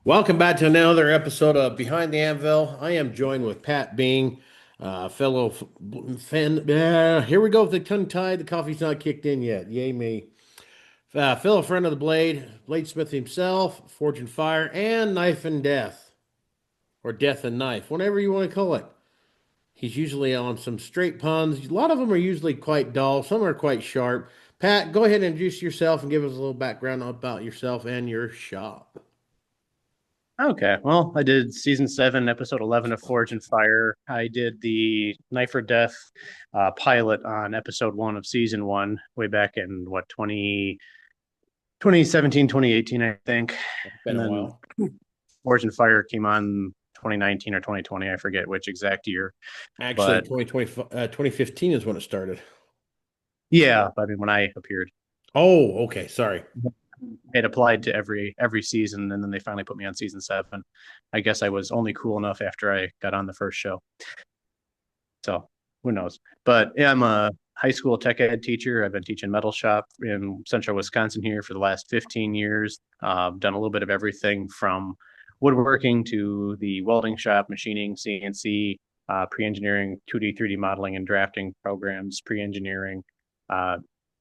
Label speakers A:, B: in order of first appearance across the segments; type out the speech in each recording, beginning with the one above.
A: Welcome back to another episode of Behind the Anvil. I am joined with Pat Biggin, fellow fan. Here we go with the tongue tied. The coffee's not kicked in yet. Yay me. Fellow friend of the Bladesmith himself, Forge and Fire, and Knife and Death, or Death and Knife, whatever you want to call it. He's usually on some straight puns. A lot of them are usually quite dull, some are quite sharp. Pat, go ahead and introduce yourself and give us a little background about yourself and your shop.
B: Okay, well, I did season 7, episode 11 of Forge and Fire. I did the Knife or Death pilot on episode 1 of season 1, way back in 2017, 2018, I think.
A: Been
B: And
A: a
B: then
A: while.
B: Forge and Fire came on 2019 or 2020, I forget which exact year.
A: Actually,
B: But
A: 2015 is when it started.
B: yeah, I mean, when I appeared,
A: Oh, okay. Sorry.
B: it applied to every season, and then they finally put me on season 7. I guess I was only cool enough after I got on the first show. So who knows? But yeah, I'm a high school tech ed teacher. I've been teaching metal shop in central Wisconsin here for the last 15 years. Done a little bit of everything from woodworking to the welding shop, machining, CNC, pre-engineering, 2D, 3D modeling and drafting programs, pre-engineering. Uh,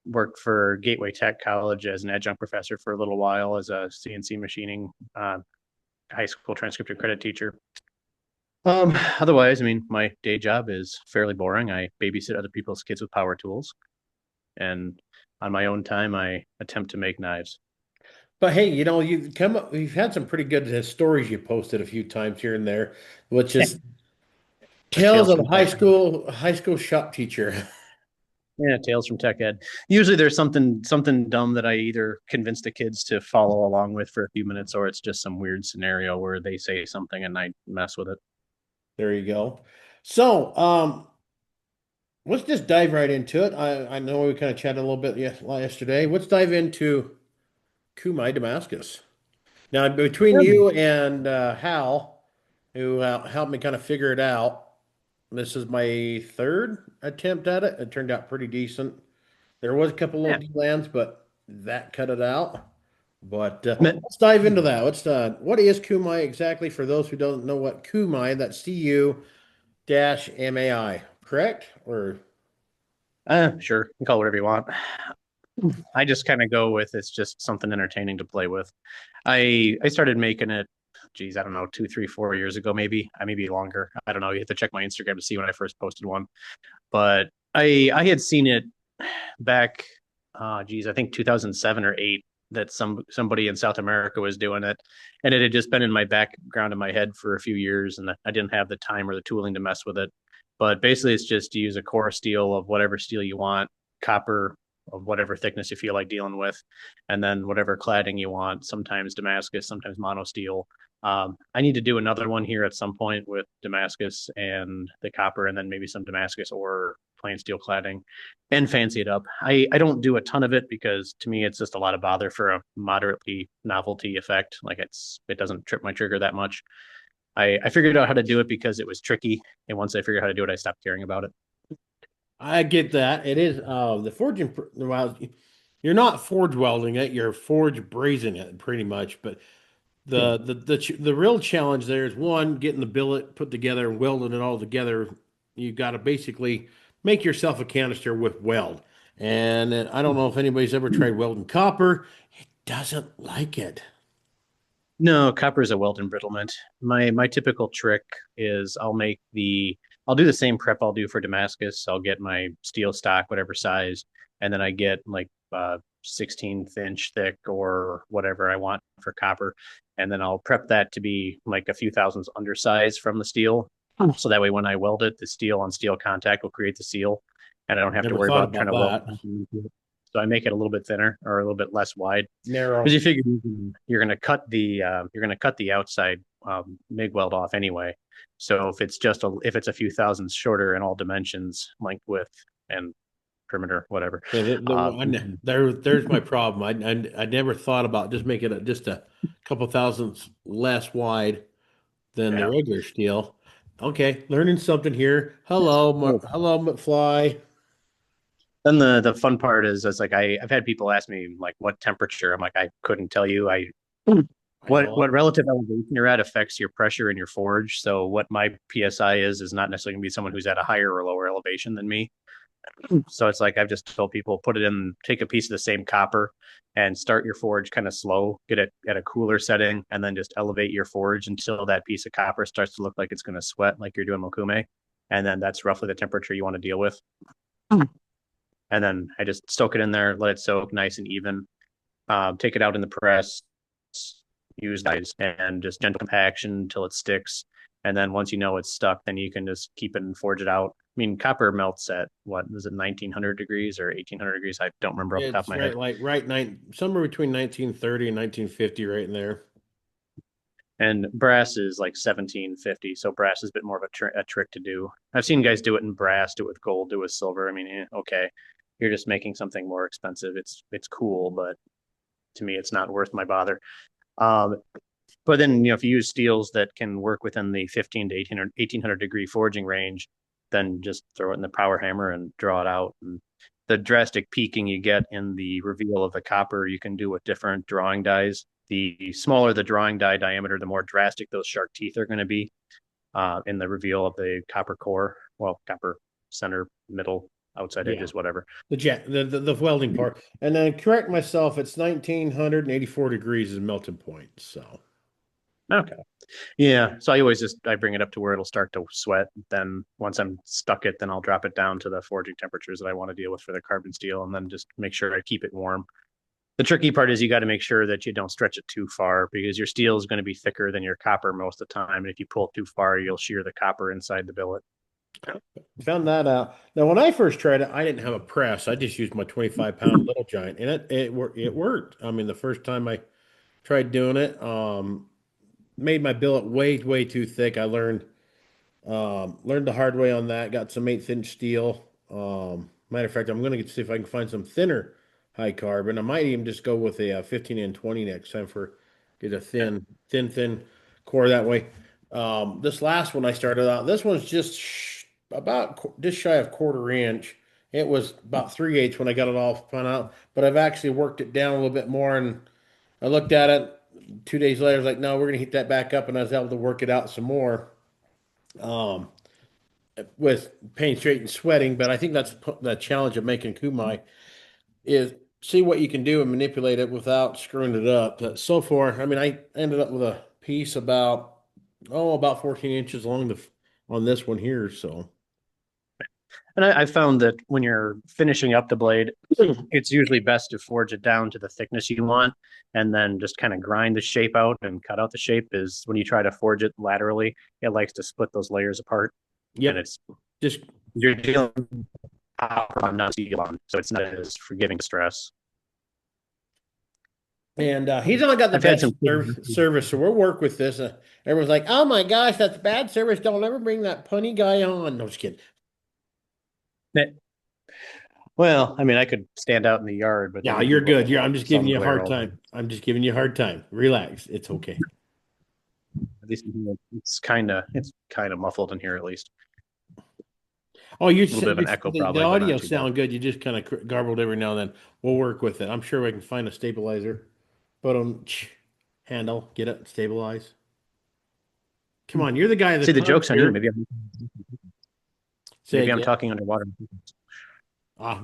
B: Worked for Gateway Tech College as an adjunct professor for a little while as a CNC machining high school transcriptive credit teacher. Otherwise, I mean, my day job is fairly boring. I babysit other people's kids with power tools, and on my own time, I attempt to make knives.
A: But hey, you've had some pretty good stories you posted a few times here and there, which is tales
B: Tales
A: of
B: from
A: high
B: Tech Ed.
A: school high school shop teacher.
B: Yeah, tales from Tech Ed. Usually, there's something dumb that I either convince the kids to follow along with for a few minutes, or it's just some weird scenario where they say something and I mess with it.
A: There you go. So, let's just dive right into it. I know we kind of chatted a little bit yesterday. Let's dive into Cu-Mai Damascus. Now, between you and Hal, who helped me kind of figure it out, this is my third attempt at it. It turned out pretty decent. There was a couple
B: Yeah.
A: little lands, but that cut it out. But
B: Yeah.
A: let's dive into that. What is Kumai exactly for those who don't know what Kumai, that's CU-MAI, correct? Or
B: Sure, you can call it whatever you want. I just kind of go with it's just something entertaining to play with. I started making it, geez, I don't know, 2, 3, 4 years ago, maybe. I maybe longer. I don't know. You have to check my Instagram to see when I first posted one. But I had seen it back, geez, I think 2007 or 8 that somebody in South America was doing it, and it had just been in my background in my head for a few years, and I didn't have the time or the tooling to mess with it. But basically, it's just to use a core steel of whatever steel you want, copper of whatever thickness you feel like dealing with, and then whatever cladding you want. Sometimes Damascus, sometimes mono steel. I need to do another one here at some point with Damascus and the copper, and then maybe some Damascus or plain steel cladding, and fancy it up. I don't do a ton of it because to me it's just a lot of bother for a moderately novelty effect. Like it doesn't trip my trigger that much. I figured out how to do it because it was tricky, and once I figured out how to do it, I stopped caring about it.
A: I get that. It is the forging. Well, you're not forge welding it, you're forge brazing it pretty much. But the real challenge there is one, getting the billet put together and welding it all together. You got to basically make yourself a canister with weld. And I don't know if anybody's ever tried welding copper. It doesn't like it.
B: No, copper is a weld embrittlement. My typical trick is I'll do the same prep I'll do for Damascus. I'll get my steel stock, whatever size, and then I get like 16th inch thick or whatever I want for copper, and then I'll prep that to be like a few thousandths undersized from the steel. So that way, when I weld it, the steel on steel contact will create the seal, and I don't have to
A: Never
B: worry
A: thought
B: about trying
A: about
B: to weld
A: that.
B: something into it. So I make it a little bit thinner or a little bit less wide because
A: Narrow.
B: you figure you're going to cut the outside MIG weld off anyway. So if it's a few thousandths shorter in all dimensions, length, width, and perimeter, whatever.
A: Yeah,
B: Uh,
A: there's my problem. I never thought about just making it just a couple thousandths less wide than the
B: yeah.
A: regular steel. Okay, learning something here. Hello, McFly.
B: Then the fun part is like I've had people ask me like what temperature. I'm like I couldn't tell you. I what relative elevation you're at affects your pressure in your forge. So what my PSI is not necessarily going to be someone who's at a higher or lower elevation than me. So it's like I've just told people put it in, take a piece of the same copper and start your forge kind of slow, get it at a cooler setting, and then just elevate your forge until that piece of copper starts to look like it's going to sweat like you're doing Cu-Mai. And then that's roughly the temperature you want to deal with. And then I just soak it in there, let it soak nice and even. Take it out in the press, use dies, and just gentle compaction until it sticks. And then once you know it's stuck, then you can just keep it and forge it out. I mean, copper melts at what is it, 1900 degrees or 1800 degrees? I don't remember off the top of
A: It's
B: my head.
A: somewhere between 1930 and 1950, right in there.
B: And brass is like 1750, so brass is a bit more of a trick to do. I've seen guys do it in brass, do it with gold, do it with silver. I mean, okay, you're just making something more expensive. It's cool, but to me, it's not worth my bother. Um, but then, if you use steels that can work within the 15 to 1800 degree forging range, then just throw it in the power hammer and draw it out. And the drastic peaking you get in the reveal of the copper, you can do with different drawing dies. The smaller the drawing die diameter, the more drastic those shark teeth are going to be in the reveal of the copper core. Well, copper center, middle, outside
A: Yeah.
B: edges, whatever.
A: The welding part. And then correct myself, it's 1984 degrees is melting point. So
B: Okay. Yeah. So I bring it up to where it'll start to sweat. Then once I'm stuck it, then I'll drop it down to the forging temperatures that I want to deal with for the carbon steel, and then just make sure I keep it warm. The tricky part is you got to make sure that you don't stretch it too far because your steel is going to be thicker than your copper most of the time. And if you pull too far, you'll shear the copper inside the billet.
A: found that out. Now, when I first tried it, I didn't have a press. I just used my 25-pound little giant, and it worked. I mean, the first time I tried doing it, made my billet way too thick. I learned the hard way on that. Got some 1/8 inch steel. Matter of fact, I'm going to see if I can find some thinner high carbon. I might even just go with a 15 and 20 next time for get a thin core that way. This last one I started out. This one's just just shy of 1/4 inch. It was about 3/8 when I got it all spun out, but I've actually worked it down a little bit more. And I looked at it 2 days later. I was like, no, we're going to heat that back up, and I was able to work it out some more. Um, with pain straight and sweating, but I think that's the challenge of making Cu-Mai is see what you can do and manipulate it without screwing it up. So far, I mean, I ended up with a piece about 14 inches long on this one here. So
B: And I found that when you're finishing up the blade, it's usually best to forge it down to the thickness you want and then just kind of grind the shape out and cut out the shape. Is when you try to forge it laterally, it likes to split those layers apart. And
A: yep,
B: it's
A: just
B: you're dealing with copper on, not steel on, so it's not as forgiving stress.
A: and he's only got the
B: I've had
A: best
B: some
A: service, so we'll work with this. Everyone's like, "Oh my gosh, that's bad service! Don't ever bring that punny guy on." No, just kidding.
B: well, I mean, I could stand out in the yard, but then
A: Yeah,
B: you'd be
A: you're good.
B: looking
A: You're,
B: like
A: I'm just giving
B: sun
A: you a
B: glare
A: hard
B: all day.
A: time. I'm just giving you a hard time. Relax. It's okay.
B: At least it's kind of muffled in here at least.
A: Oh, you
B: A little bit of an echo
A: the
B: probably, but
A: audio
B: not too bad.
A: sound good. You just kind of garbled every now and then. We'll work with it. I'm sure we can find a stabilizer. But handle, get it, stabilize. Come on, you're the guy
B: See,
A: that
B: the
A: comes
B: joke's on you.
A: here. Say
B: Maybe I'm
A: again.
B: talking underwater.
A: Ah,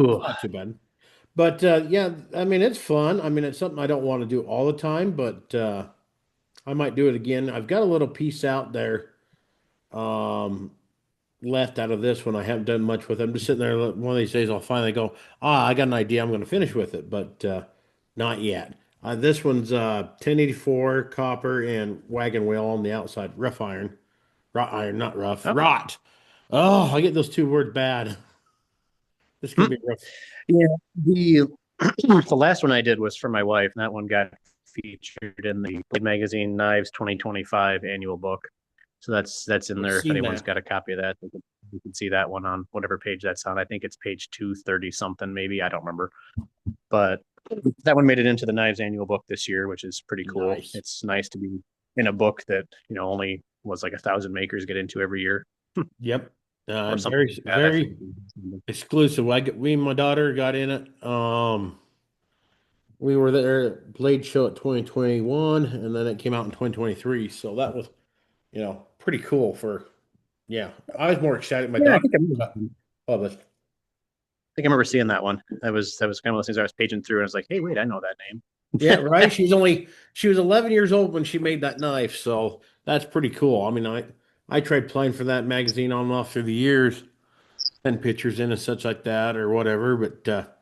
B: Ooh.
A: not too bad. But yeah, I mean it's fun. I mean it's something I don't want to do all the time, but I might do it again. I've got a little piece out there. Um, Left out of this one. I haven't done much with it. I'm just sitting there. One of these days, I'll finally go, I got an idea. I'm going to finish with it, but not yet. This one's 1084 copper and wagon wheel on the outside, rough iron, wrought iron, not rough,
B: Okay.
A: wrought. Oh, I get those two words bad. This is
B: Hmm.
A: going to be rough.
B: Yeah. The the last one I did was for my wife, and that one got featured in the Blade Magazine Knives 2025 annual book. So that's in
A: I've
B: there. If
A: seen
B: anyone's
A: that.
B: got a copy of that, you can see that one on whatever page that's on. I think it's page 230 something, maybe. I don't remember. But that one made it into the Knives annual book this year, which is pretty cool.
A: Nice.
B: It's nice to be in a book that, only was like 1,000 makers get into every year
A: Yep.
B: or something
A: Very,
B: like that.
A: very exclusive. We and my daughter got in it. We were there at Blade Show at 2021, and then it came out in 2023. So that was, pretty cool for, yeah. I was more excited. My
B: Yeah,
A: daughter got published.
B: I remember seeing that one. That was kind of those things I was paging through and I was like, hey, wait, I know that
A: Yeah,
B: name.
A: right. She was 11 years old when she made that knife. So that's pretty cool. I mean, I tried playing for that magazine on and off through the years, send pictures in and such like that or whatever. But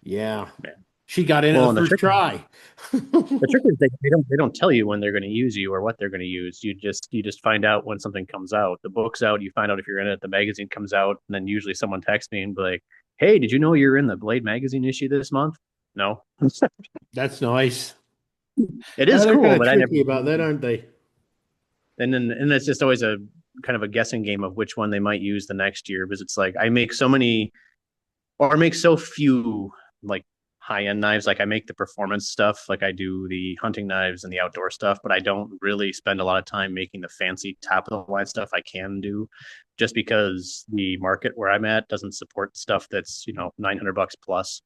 A: yeah,
B: Man.
A: she got in it
B: Well,
A: the
B: and
A: first try.
B: the trick is they don't tell you when they're going to use you or what they're going to use. You just find out when something comes out. The book's out, you find out if you're in it. The magazine comes out, and then usually someone texts me and be like, "Hey, did you know you're in the Blade magazine issue this month?" No,
A: That's nice.
B: it
A: Yeah,
B: is
A: they're kind
B: cool,
A: of
B: but I never.
A: tricky about that, aren't they?
B: And it's just always a kind of a guessing game of which one they might use the next year because it's like I make so many or make so few like high end knives. Like I make the performance stuff, like I do the hunting knives and the outdoor stuff, but I don't really spend a lot of time making the fancy top of the line stuff I can do just because the market where I'm at doesn't support stuff that's, 900 bucks plus.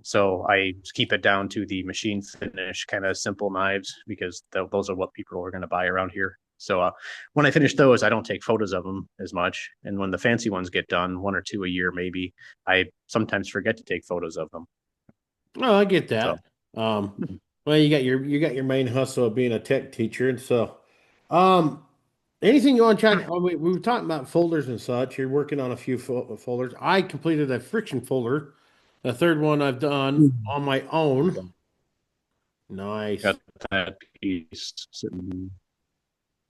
B: So I keep it down to the machine finish kind of simple knives because those are what people are going to buy around here. So when I finish those, I don't take photos of them as much. And when the fancy ones get done, one or two a year maybe, I sometimes forget to take photos of them.
A: Oh, I get
B: So
A: that. Um, well, you got your main hustle of being a tech teacher, and so, um, anything you want to try? We were talking about folders and such. You're working on a few folders. I completed a friction folder, the third one I've done on my own. Nice.
B: got that piece sitting.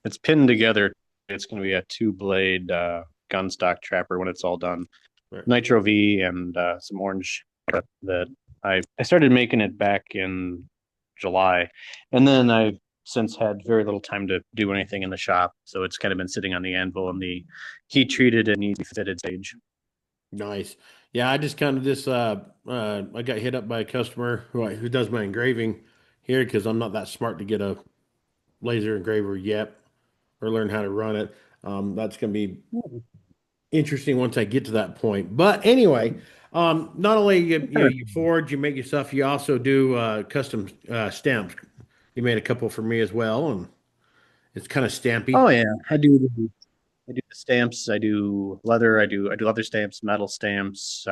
B: It's pinned together. It's going to be a two blade gun stock trapper when it's all done.
A: Right.
B: Nitro V and some orange that I started making it back in July, and then I've since had very little time to do anything in the shop, so it's kind of been sitting on the anvil in the heat treated and easy fitted stage.
A: Nice. Yeah, I just kind of I got hit up by a customer who does my engraving here because I'm not that smart to get a laser engraver yet or learn how to run it. That's going to be interesting once I get to that point. But anyway, not only you forge, you make your stuff, you also do custom stamps. You made a couple for me as well, and it's kind of stampy.
B: Oh yeah, I do the stamps. I do leather. I do leather stamps, metal stamps,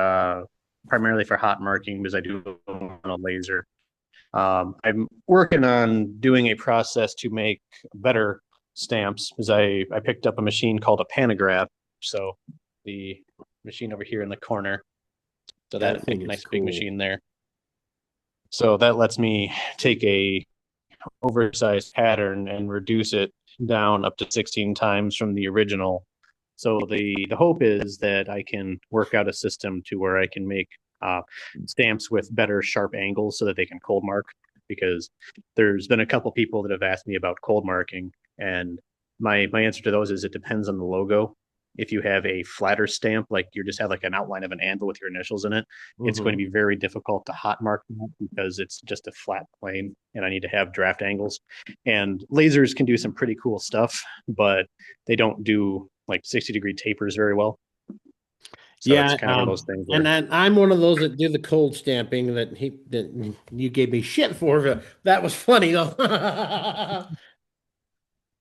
B: primarily for hot marking because I do on a laser. I'm working on doing a process to make better stamps because I picked up a machine called a pantograph. So the machine over here in the corner. So
A: That
B: that
A: thing
B: big,
A: is
B: nice big
A: cool.
B: machine there. So that lets me take a oversized pattern and reduce it down up to 16 times from the original. So the hope is that I can work out a system to where I can make uh, stamps with better sharp angles so that they can cold mark. Because there's been a couple people that have asked me about cold marking, and my answer to those is it depends on the logo. If you have a flatter stamp, like you just have like an outline of an anvil with your initials in it, it's going to
A: Hmm.
B: be very difficult to hot mark that because it's just a flat plane and I need to have draft angles. And lasers can do some pretty cool stuff, but they don't do like 60-degree tapers very well. So it's
A: Yeah,
B: kind of one of those things
A: and
B: where
A: I'm one of those that do the cold stamping that you gave me shit for. But that was funny though.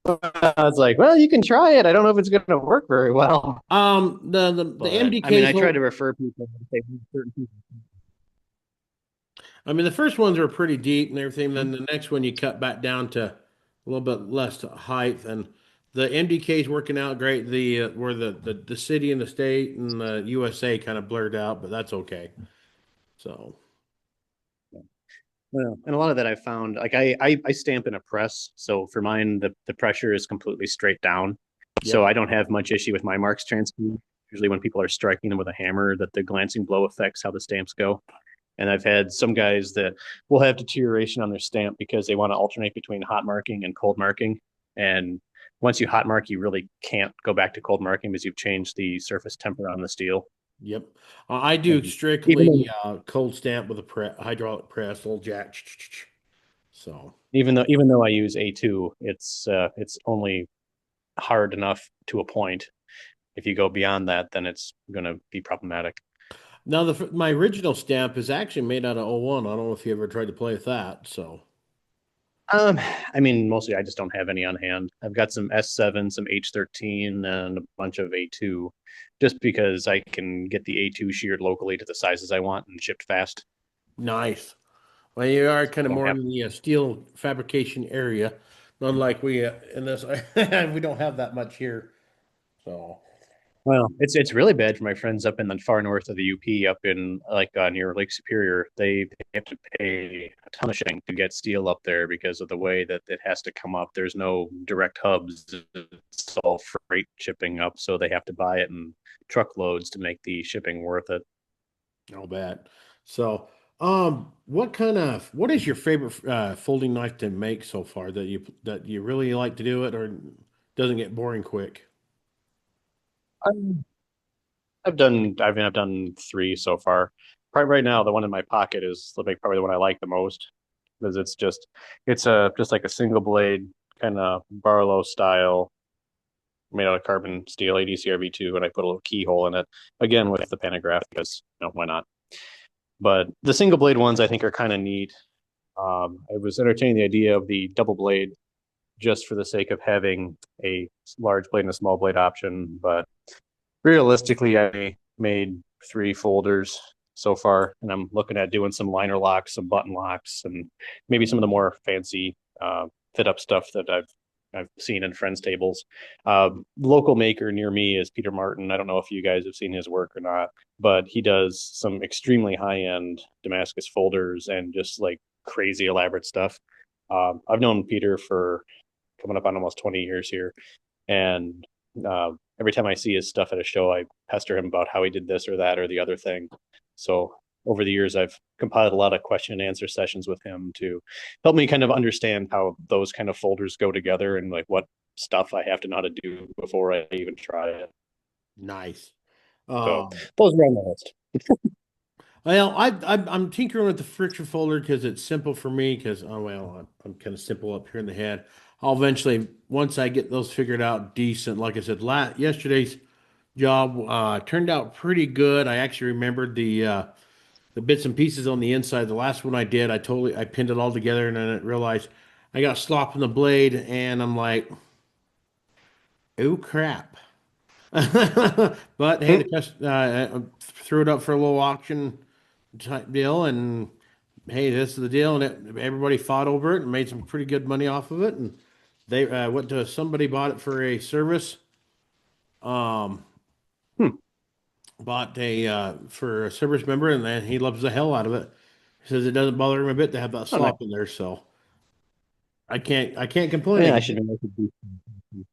B: I was like, well, you can try it. I don't know if it's going to work very well.
A: The
B: But I mean,
A: MDKs
B: I try
A: hold.
B: to refer people to say certain people.
A: I mean, the first ones are pretty deep and everything.
B: Hmm?
A: Then the next one you cut back down to a little bit less height, and the MDK is working out great. The where the city and the state and the USA kind of blurred out, but that's okay. So,
B: Well, and a lot of that I found, like I stamp in a press, so for mine the pressure is completely straight down, so
A: yep,
B: I don't have much issue with my marks transferring. Usually, when people are striking them with a hammer, that the glancing blow affects how the stamps go. And I've had some guys that will have deterioration on their stamp because they want to alternate between hot marking and cold marking. And once you hot mark, you really can't go back to cold marking because you've changed the surface temper on the steel.
A: yep. I do
B: And even
A: strictly
B: though
A: cold stamp with a hydraulic press, little jack. So,
B: even though I use A2, it's only hard enough to a point. If you go beyond that, then it's going to be problematic.
A: Now, my original stamp is actually made out of '01. I don't know if you ever tried to play with that. So
B: Um, I mean, mostly I just don't have any on hand. I've got some S7, some H13, and a bunch of A2, just because I can get the A2 sheared locally to the sizes I want and shipped fast.
A: nice. Well, you are
B: I
A: kind of
B: don't
A: more
B: have.
A: in the steel fabrication area, unlike we in this. We don't have that much here. So
B: Well, it's really bad for my friends up in the far north of the UP, up in like near Lake Superior. They have to pay a ton of shipping to get steel up there because of the way that it has to come up. There's no direct hubs. It's all freight shipping up, so they have to buy it in truckloads to make the shipping worth it.
A: I'll bet. So, what is your favorite folding knife to make so far that you really like to do it or doesn't get boring quick?
B: Um, I've done three so far. Right now, the one in my pocket is probably the one I like the most because it's a just like a single blade kind of Barlow style made out of carbon steel ADCRV2, and I put a little keyhole in it again with the pantograph because why not? But the single blade ones I think are kind of neat. I was entertaining the idea of the double blade just for the sake of having a large blade and a small blade option, but realistically, I made three folders so far, and I'm looking at doing some liner locks, some button locks, and maybe some of the more fancy fit up stuff that I've seen in friends' tables. Local maker near me is Peter Martin. I don't know if you guys have seen his work or not, but he does some extremely high end Damascus folders and just like crazy elaborate stuff. I've known Peter for coming up on almost 20 years here, and every time I see his stuff at a show, I pester him about how he did this or that or the other thing. So over the years, I've compiled a lot of question and answer sessions with him to help me kind of understand how those kind of folders go together and like what stuff I have to know how to do before I even try it.
A: Nice.
B: So
A: Um,
B: those are on the list.
A: well, I'm tinkering with the friction folder because it's simple for me. Because I'm kind of simple up here in the head. I'll eventually, once I get those figured out decent, like I said, yesterday's job turned out pretty good. I actually remembered the bits and pieces on the inside. The last one I did, I pinned it all together, and then I realized I got slop in the blade, and I'm like, oh crap. But hey, threw it up for a little auction type deal, and hey, this is the deal, and everybody fought over it and made some pretty good money off of it, and they went to somebody bought it for a service. Um,
B: Hmm.
A: bought a for a service member, and then he loves the hell out of it. He says it doesn't bother him a bit to have that
B: Oh, nice.
A: slop in there, so I can't
B: Yeah, I
A: complain.
B: should make it.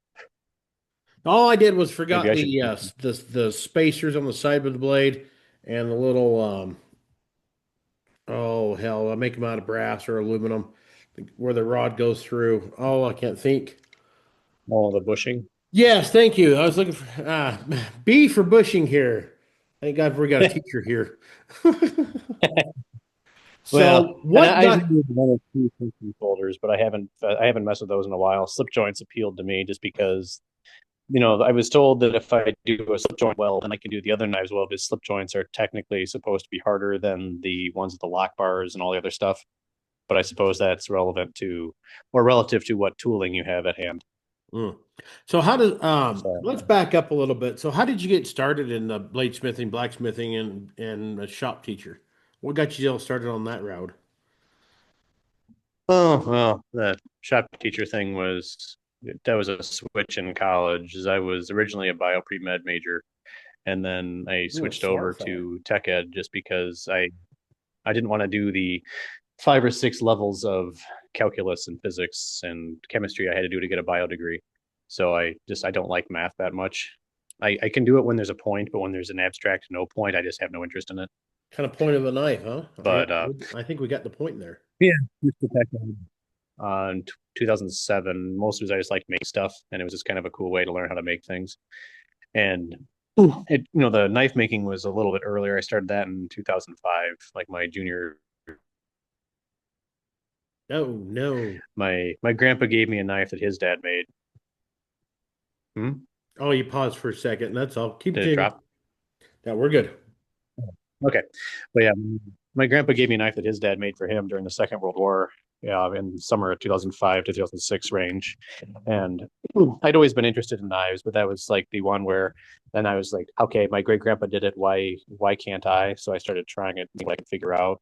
A: All I did was
B: Maybe
A: forgot
B: I should.
A: the spacers on the side of the blade and the little oh hell, I make them out of brass or aluminum where the rod goes through. Oh, I can't think.
B: All the bushing.
A: Yes, thank you. I was looking for B for bushing here. Thank God we got a teacher here.
B: Well,
A: So
B: and
A: what
B: I've
A: got
B: used one or two printing folders, but I haven't messed with those in a while. Slip joints appealed to me just because I was told that if I do a slip joint well, then I can do the other knives well because slip joints are technically supposed to be harder than the ones with the lock bars and all the other stuff. But I suppose that's relevant to or relative to what tooling you have at hand.
A: Mm. So how does
B: So,
A: let's back up a little bit. So how did you get started in the bladesmithing, blacksmithing, and a shop teacher? What got you all started on that route?
B: oh well, the shop teacher thing that was a switch in college. As I was originally a bio pre med major, and then I
A: You're a
B: switched over
A: smart fella.
B: to tech ed just because I didn't want to do the 5 or 6 levels of calculus and physics and chemistry I had to do to get a bio degree. So I don't like math that much. I can do it when there's a point, but when there's an abstract no point, I just have no interest in it.
A: Kind of point of a knife, huh? I
B: But
A: I think we got the point there.
B: yeah, just the tech in 2007. Most of it I just liked make stuff, and it was just kind of a cool way to learn how to make things. And the knife making was a little bit earlier. I started that in 2005, like my junior.
A: Oh no.
B: My grandpa gave me a knife that his dad made. Hmm?
A: Oh, you paused for a second. That's all. Keep
B: Did it
A: continuing.
B: drop?
A: Yeah, we're good.
B: Okay. But yeah, my grandpa gave me a knife that his dad made for him during the Second World War. Yeah, in summer of 2005 to 2006 range. And I'd always been interested in knives, but that was like the one where then I was like, okay, my great grandpa did it. Why can't I? So I started trying it, like figure out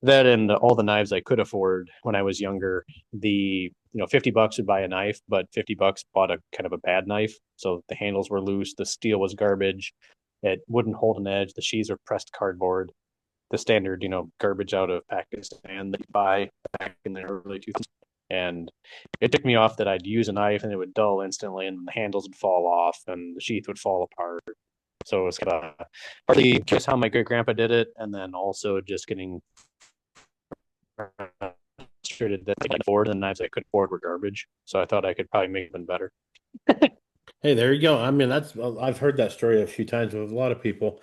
B: that and all the knives I could afford when I was younger. $50 would buy a knife, but $50 bought a kind of a bad knife. So the handles were loose, the steel was garbage, it wouldn't hold an edge, the sheaths were pressed cardboard, the standard, garbage out of Pakistan that you buy back in the early 2000s. And it took me off that I'd use a knife and it would dull instantly, and the handles would fall off and the sheath would fall apart. So it was kind of partly just how my great grandpa did it, and then also just getting frustrated that I could afford, and the knives I could afford were garbage. So I thought I could probably make them better.
A: Hey, there you go. I mean, I've heard that story a few times with a lot of people.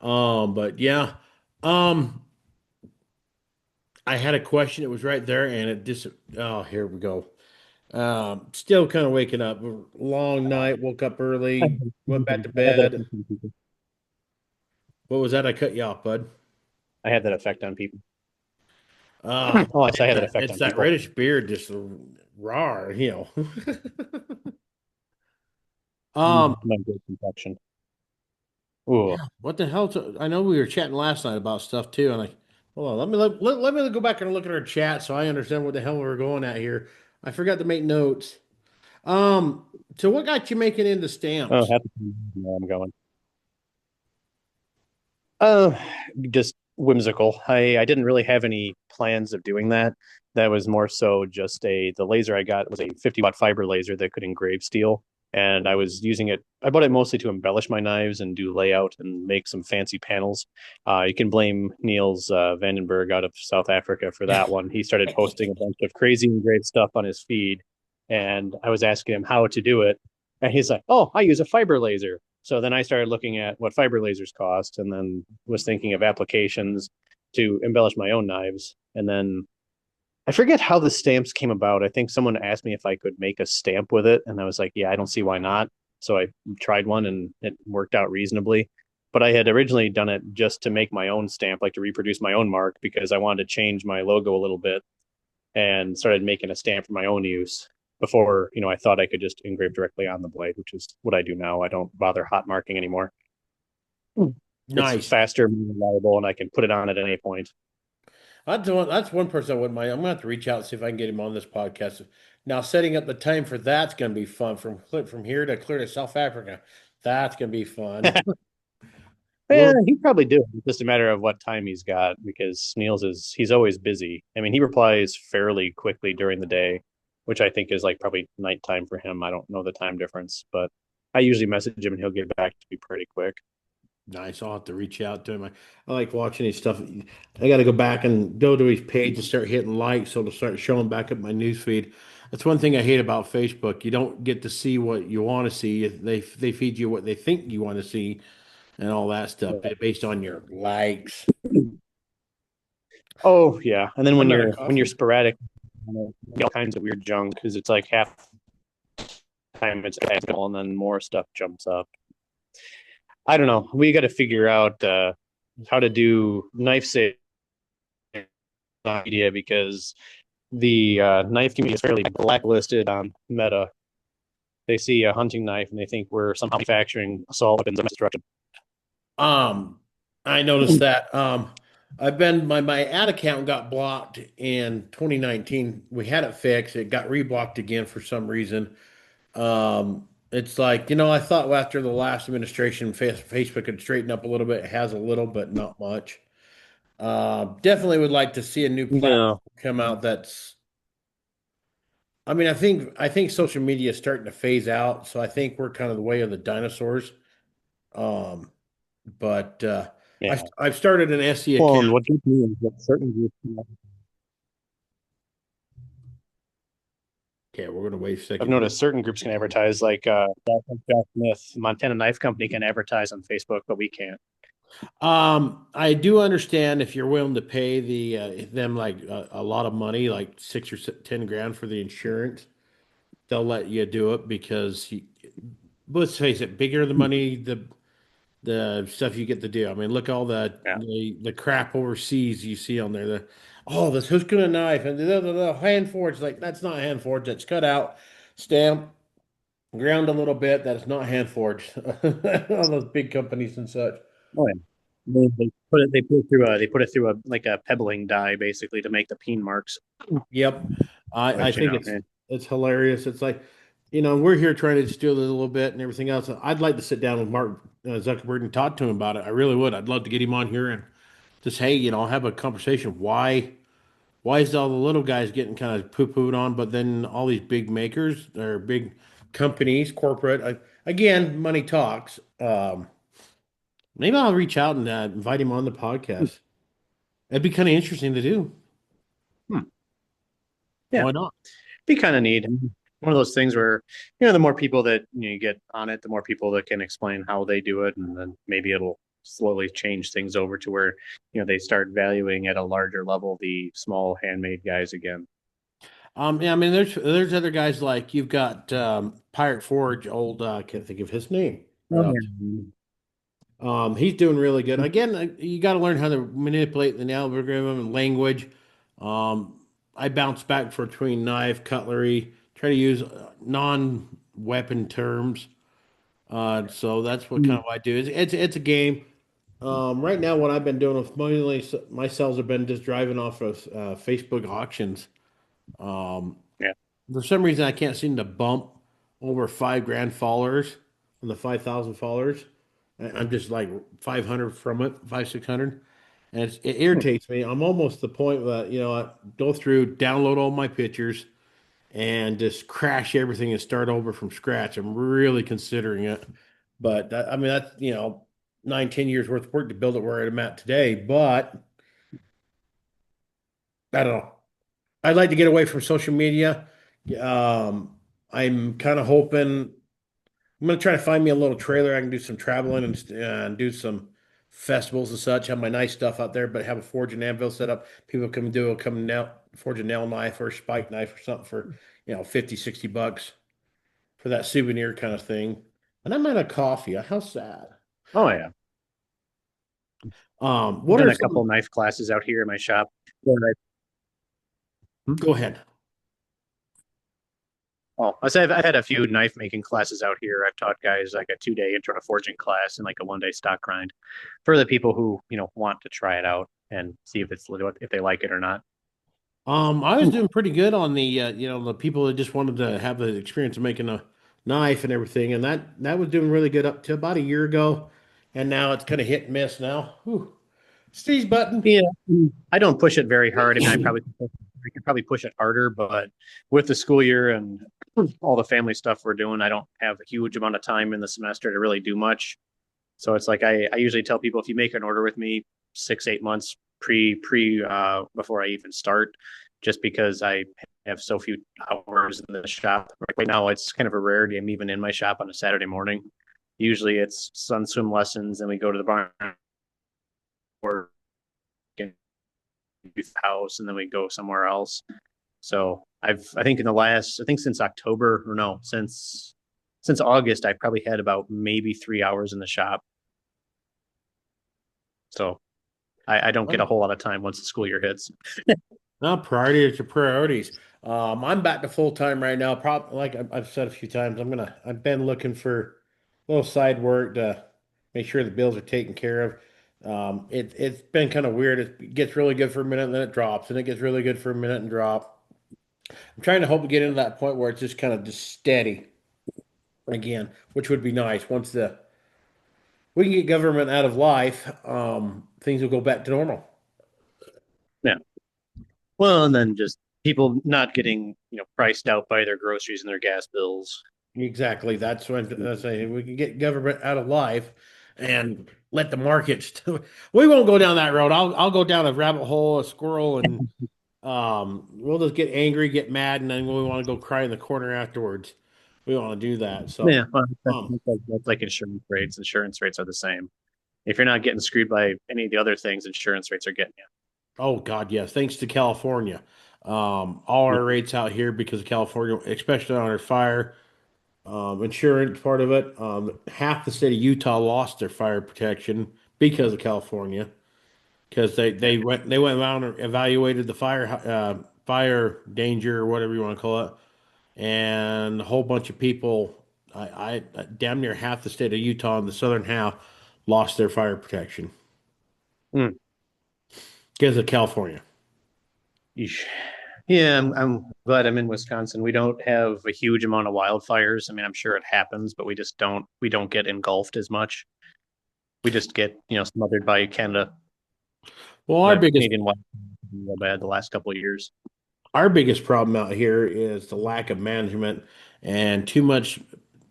A: But yeah, um, I had a question. It was right there, and it just oh, here we go. Still kind of waking up. Long night. Woke up early. Went back to
B: I had that
A: bed.
B: effect on people.
A: What was that? I cut you off, bud.
B: I had that effect on people.
A: Ah,
B: Oh, I had that effect
A: it's
B: on
A: that
B: people.
A: reddish beard, just raw, Um,
B: My good complexion. Ooh.
A: what the hell? I know we were chatting last night about stuff too, and hold on. Let me go back and look at our chat so I understand what the hell we're going at here. I forgot to make notes. Um, so what got you making into
B: Oh,
A: stamps?
B: happy to know where I'm going. Uh, just whimsical. I didn't really have any plans of doing that. That was more so just the laser I got was a 50-watt fiber laser that could engrave steel. And I was using it, I bought it mostly to embellish my knives and do layout and make some fancy panels. You can blame Niels Vandenberg out of South Africa for that one. He started posting a bunch of crazy engraved stuff on his feed. And I was asking him how to do it. And he's like, oh, I use a fiber laser. So then I started looking at what fiber lasers cost, and then was thinking of applications to embellish my own knives. And then I forget how the stamps came about. I think someone asked me if I could make a stamp with it, and I was like, yeah, I don't see why not. So I tried one, and it worked out reasonably. But I had originally done it just to make my own stamp, like to reproduce my own mark, because I wanted to change my logo a little bit, and started making a stamp for my own use before, I thought I could just engrave directly on the blade, which is what I do now. I don't bother hot marking anymore. It's
A: Nice.
B: faster, more reliable, and I can put it on at any point.
A: That's one person I wouldn't mind. I'm gonna have to reach out and see if I can get him on this podcast. Now, setting up the time for that's gonna be fun. From here to clear to South Africa, that's gonna be fun.
B: Yeah,
A: Little
B: he probably do. It's just a matter of what time he's got because he's always busy. I mean, he replies fairly quickly during the day, which I think is like probably nighttime for him. I don't know the time difference, but I usually message him and he'll get back to me pretty quick.
A: nice. I'll have to reach out to him. I like watching his stuff. I got to go back and go to his page and start hitting likes, so it'll start showing back up my news feed. That's one thing I hate about Facebook. You don't get to see what you want to see. They feed you what they think you want to see and all that stuff based on your likes.
B: Oh yeah, and then
A: I'm
B: when
A: out of
B: you're
A: coffee.
B: sporadic, you get all kinds of weird junk because it's like half the time it's casual and then more stuff jumps up. I don't know. We got to figure out how to do knife sales media because the knife community is fairly blacklisted on Meta. They see a hunting knife and they think we're somehow manufacturing assault weapons of mass destruction.
A: Um, I noticed that. My ad account got blocked in 2019. We had it fixed. It got reblocked again for some reason. It's like, I thought after the last administration, Facebook had straightened up a little bit. It has a little, but not much. Definitely would like to see a new platform
B: No,
A: come out that's, I mean, I think social media is starting to phase out, so I think we're kind of the way of the dinosaurs. Um, but
B: yeah.
A: I've started an SE
B: Well,
A: account.
B: and what gets me is that certain groups,
A: Okay, we're gonna wait a
B: I've
A: second here.
B: noticed certain groups can advertise, like Bladesmith, Montana Knife Company can advertise on Facebook, but we can't.
A: I do understand if you're willing to pay them like a lot of money, like 6 or 10 grand for the insurance, they'll let you do it because let's face it, bigger the money, the the stuff you get to do. I mean, look all
B: Yeah.
A: the crap overseas you see on there. This Huskuna knife and the hand forged. Like that's not hand forged. That's cut out, stamped, ground a little bit. That's not hand forged. All those big companies and such.
B: Oh yeah. They put it through a like a pebbling die basically to make the peen marks.
A: Yep. I
B: Which,
A: think
B: yeah.
A: it's hilarious. It's like, we're here trying to steal it a little bit and everything else. I'd like to sit down with Mark Zuckerberg and talk to him about it. I really would. I'd love to get him on here and just, hey, have a conversation. Why is all the little guys getting kind of poo-pooed on, but then all these big makers or big companies, corporate, again, money talks. Maybe I'll reach out and invite him on the podcast. It'd be kind of interesting to do.
B: Hmm. Yeah.
A: Why not?
B: Be kind of neat. One of those things where, the more people that you get on it, the more people that can explain how they do it, and then maybe it'll slowly change things over to where, they start valuing at a larger level the small handmade guys again.
A: Yeah, I mean, there's other guys like you've got Pirate Forge, old I can't think of his name right
B: Oh,
A: off.
B: yeah.
A: He's doing really good. Again, you got to learn how to manipulate the algorithm and language. Um, I bounce back between knife, cutlery, try to use non-weapon terms. So that's what kind of I do. It's a game. Right now, what I've been doing with mainly my sales have been just driving off of Facebook auctions. Um,
B: Yeah.
A: for some reason, I can't seem to bump over 5 grand followers on the 5,000 followers. I'm just like 500 from it, 600. And it irritates me. I'm almost the point that, I go through, download all my pictures and just crash everything and start over from scratch. I'm really considering it. But I mean, that's, 9, 10 years worth of work to build it where I'm at today. But I don't know. I'd like to get away from social media. Um, I'm kind of hoping I'm going to try to find me a little trailer. I can do some traveling and do some festivals and such. Have my nice stuff out there, but have a forge and anvil set up. People come now forge a nail knife or a spike knife or something for 50, $60 for that souvenir kind of thing. And I'm out of coffee. How sad.
B: Oh yeah. I've
A: What
B: done
A: are
B: a couple
A: some?
B: knife classes out here in my shop. Where
A: Go ahead.
B: I say I've had a few knife making classes out here. I've taught guys like a 2-day intro to forging class and like a 1-day stock grind for the people who, want to try it out and see if they like it or not.
A: I was doing pretty good on the people that just wanted to have the experience of making a knife and everything, and that was doing really good up to about a year ago, and now it's kind of hit and miss now. Whew. Sneeze button.
B: Yeah, I don't push it very hard. I mean, I could probably push it harder, but with the school year and all the family stuff we're doing, I don't have a huge amount of time in the semester to really do much. So it's like I usually tell people if you make an order with me 6, 8 months before I even start, just because I have so few hours in the shop. Right now, it's kind of a rarity. I'm even in my shop on a Saturday morning. Usually, it's sun swim lessons, and we go to the barn or house, and then we go somewhere else. So I think since October or no, since August, I've probably had about maybe 3 hours in the shop. So I don't get a whole lot of time once the school year hits.
A: No, priorities are priorities. I'm back to full time right now. Probably like I've said a few times, I've been looking for a little side work to make sure the bills are taken care of. It's been kind of weird. It gets really good for a minute and then it drops, and it gets really good for a minute and drop. I'm trying to hope to get into that point where it's just kind of just steady again, which would be nice. Once the we can get government out of life, things will go back to normal.
B: Yeah. Well, and then just people not getting, priced out by their groceries and their gas bills.
A: Exactly. That's what I say. We can get government out of life and let the markets. We won't go down that road. I'll go down a rabbit hole, a squirrel, and we'll just get angry, get mad, and then we want to go cry in the corner afterwards. We want to do that.
B: Yeah,
A: So,
B: well,
A: um,
B: that's like insurance rates. Insurance rates are the same. If you're not getting screwed by any of the other things, insurance rates are getting
A: oh God, yes. Thanks to California, all
B: you.
A: our rates out here because of California, especially on our fire. insurance part of it. Half the state of Utah lost their fire protection because of California, because they went around and evaluated the fire danger or whatever you want to call it, and a whole bunch of people, damn near half the state of Utah and the southern half lost their fire protection
B: Hmm.
A: because of California.
B: Yeesh. Yeah, I'm glad I'm in Wisconsin. We don't have a huge amount of wildfires. I mean, I'm sure it happens, but we don't get engulfed as much. We just get, smothered by Canada.
A: Well,
B: The Canadian wildfires have been real bad the last couple of years.
A: our biggest problem out here is the lack of management and too much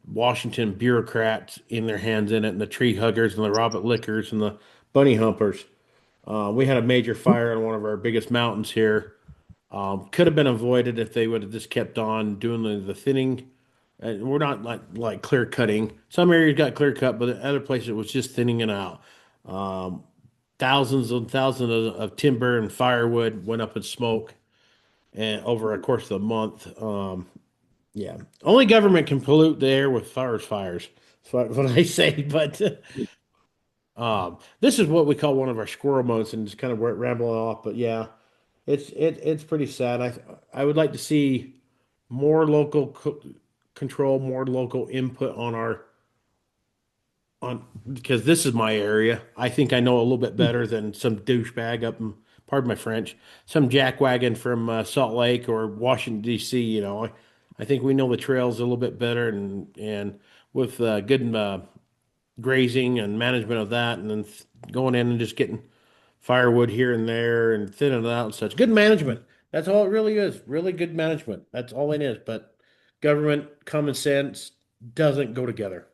A: Washington bureaucrats in their hands in it, and the tree huggers and the Robert Lickers and the bunny humpers. We had a major fire on one of our biggest mountains here. Could have been avoided if they would have just kept on doing the thinning. We're not like clear cutting. Some areas got clear cut, but other places it was just thinning it out. Um, Thousands and thousands of timber and firewood went up in smoke, and over a course of a month. Yeah, only government can pollute the air with forest fires. That's what I say. But this is what we call one of our squirrel modes, and just kind of rambling off. But yeah, it's pretty sad. I would like to see more local control, more local input on our on because this is my area. I think I know a little bit better than some douchebag up in, pardon my French, some jackwagon from Salt Lake or Washington D.C. I think we know the trails a little bit better, and with good grazing and management of that, and then going in and just getting firewood here and there and thinning it out and such. Good management. That's all it really is. Really good management. That's all it is. But government common sense doesn't go together.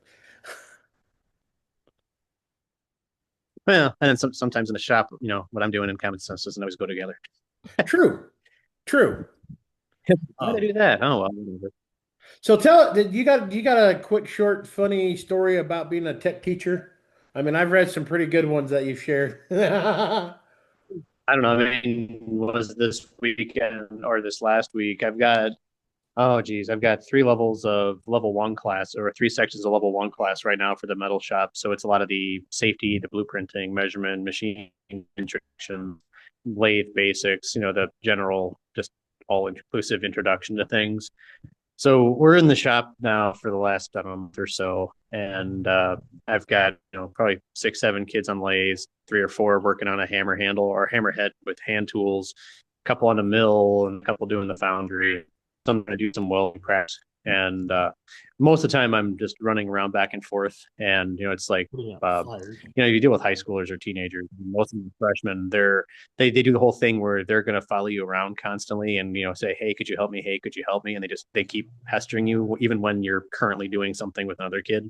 B: Well, and then sometimes in the shop, what I'm doing in common sense doesn't always go together.
A: True. True.
B: Why did I
A: Um,
B: do that? Oh well, whatever.
A: so tell did you got a quick, short, funny story about being a tech teacher? I mean, I've read some pretty good ones that you've shared.
B: I don't know. I mean, was this weekend or this last week? I've got three levels of level one class or three sections of level one class right now for the metal shop. So it's a lot of the safety, the blueprinting, measurement, machine instruction, lathe basics, the general, just all inclusive introduction to things. So we're in the shop now for the last month or so, and I've got probably 6, 7 kids on lathes, 3 or 4 working on a hammer handle or hammerhead with hand tools, a couple on the mill, and a couple doing the foundry. Some going to do some welding crafts, and most of the time I'm just running around back and forth. And it's like
A: Yeah,
B: uh,
A: fired.
B: you deal with high schoolers or teenagers. Most of them freshmen. They do the whole thing where they're going to follow you around constantly and say, hey, could you help me? Hey, could you help me? And they keep pestering you even when you're currently doing something with another kid.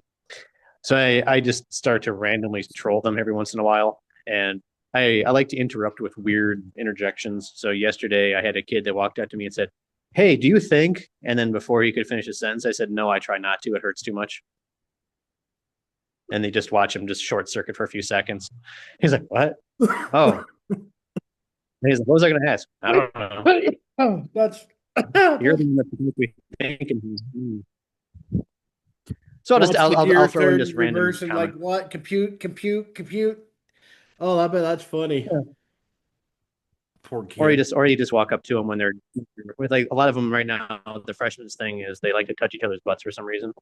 B: So I just start to randomly troll them every once in a while. And I like to interrupt with weird interjections. So yesterday I had a kid that walked up to me and said, hey, do you think? And then before he could finish his sentence, I said, no, I try not to. It hurts too much. And they just watch him just short circuit for a few seconds. He's like, what? Oh. And he's like, what was I going to ask? I don't know.
A: Oh, that's
B: You're the one that's thinking. So I'll just
A: once
B: I'll,
A: the
B: I'll I'll
A: gears
B: throw in
A: turn
B: just random
A: reverse and like
B: comment.
A: what? Compute, compute, compute. Oh, I bet that's funny.
B: Yeah.
A: Poor
B: Or you
A: kid.
B: just or you just walk up to them when they're with like a lot of them right now. The freshman's thing is they like to touch each other's butts for some reason.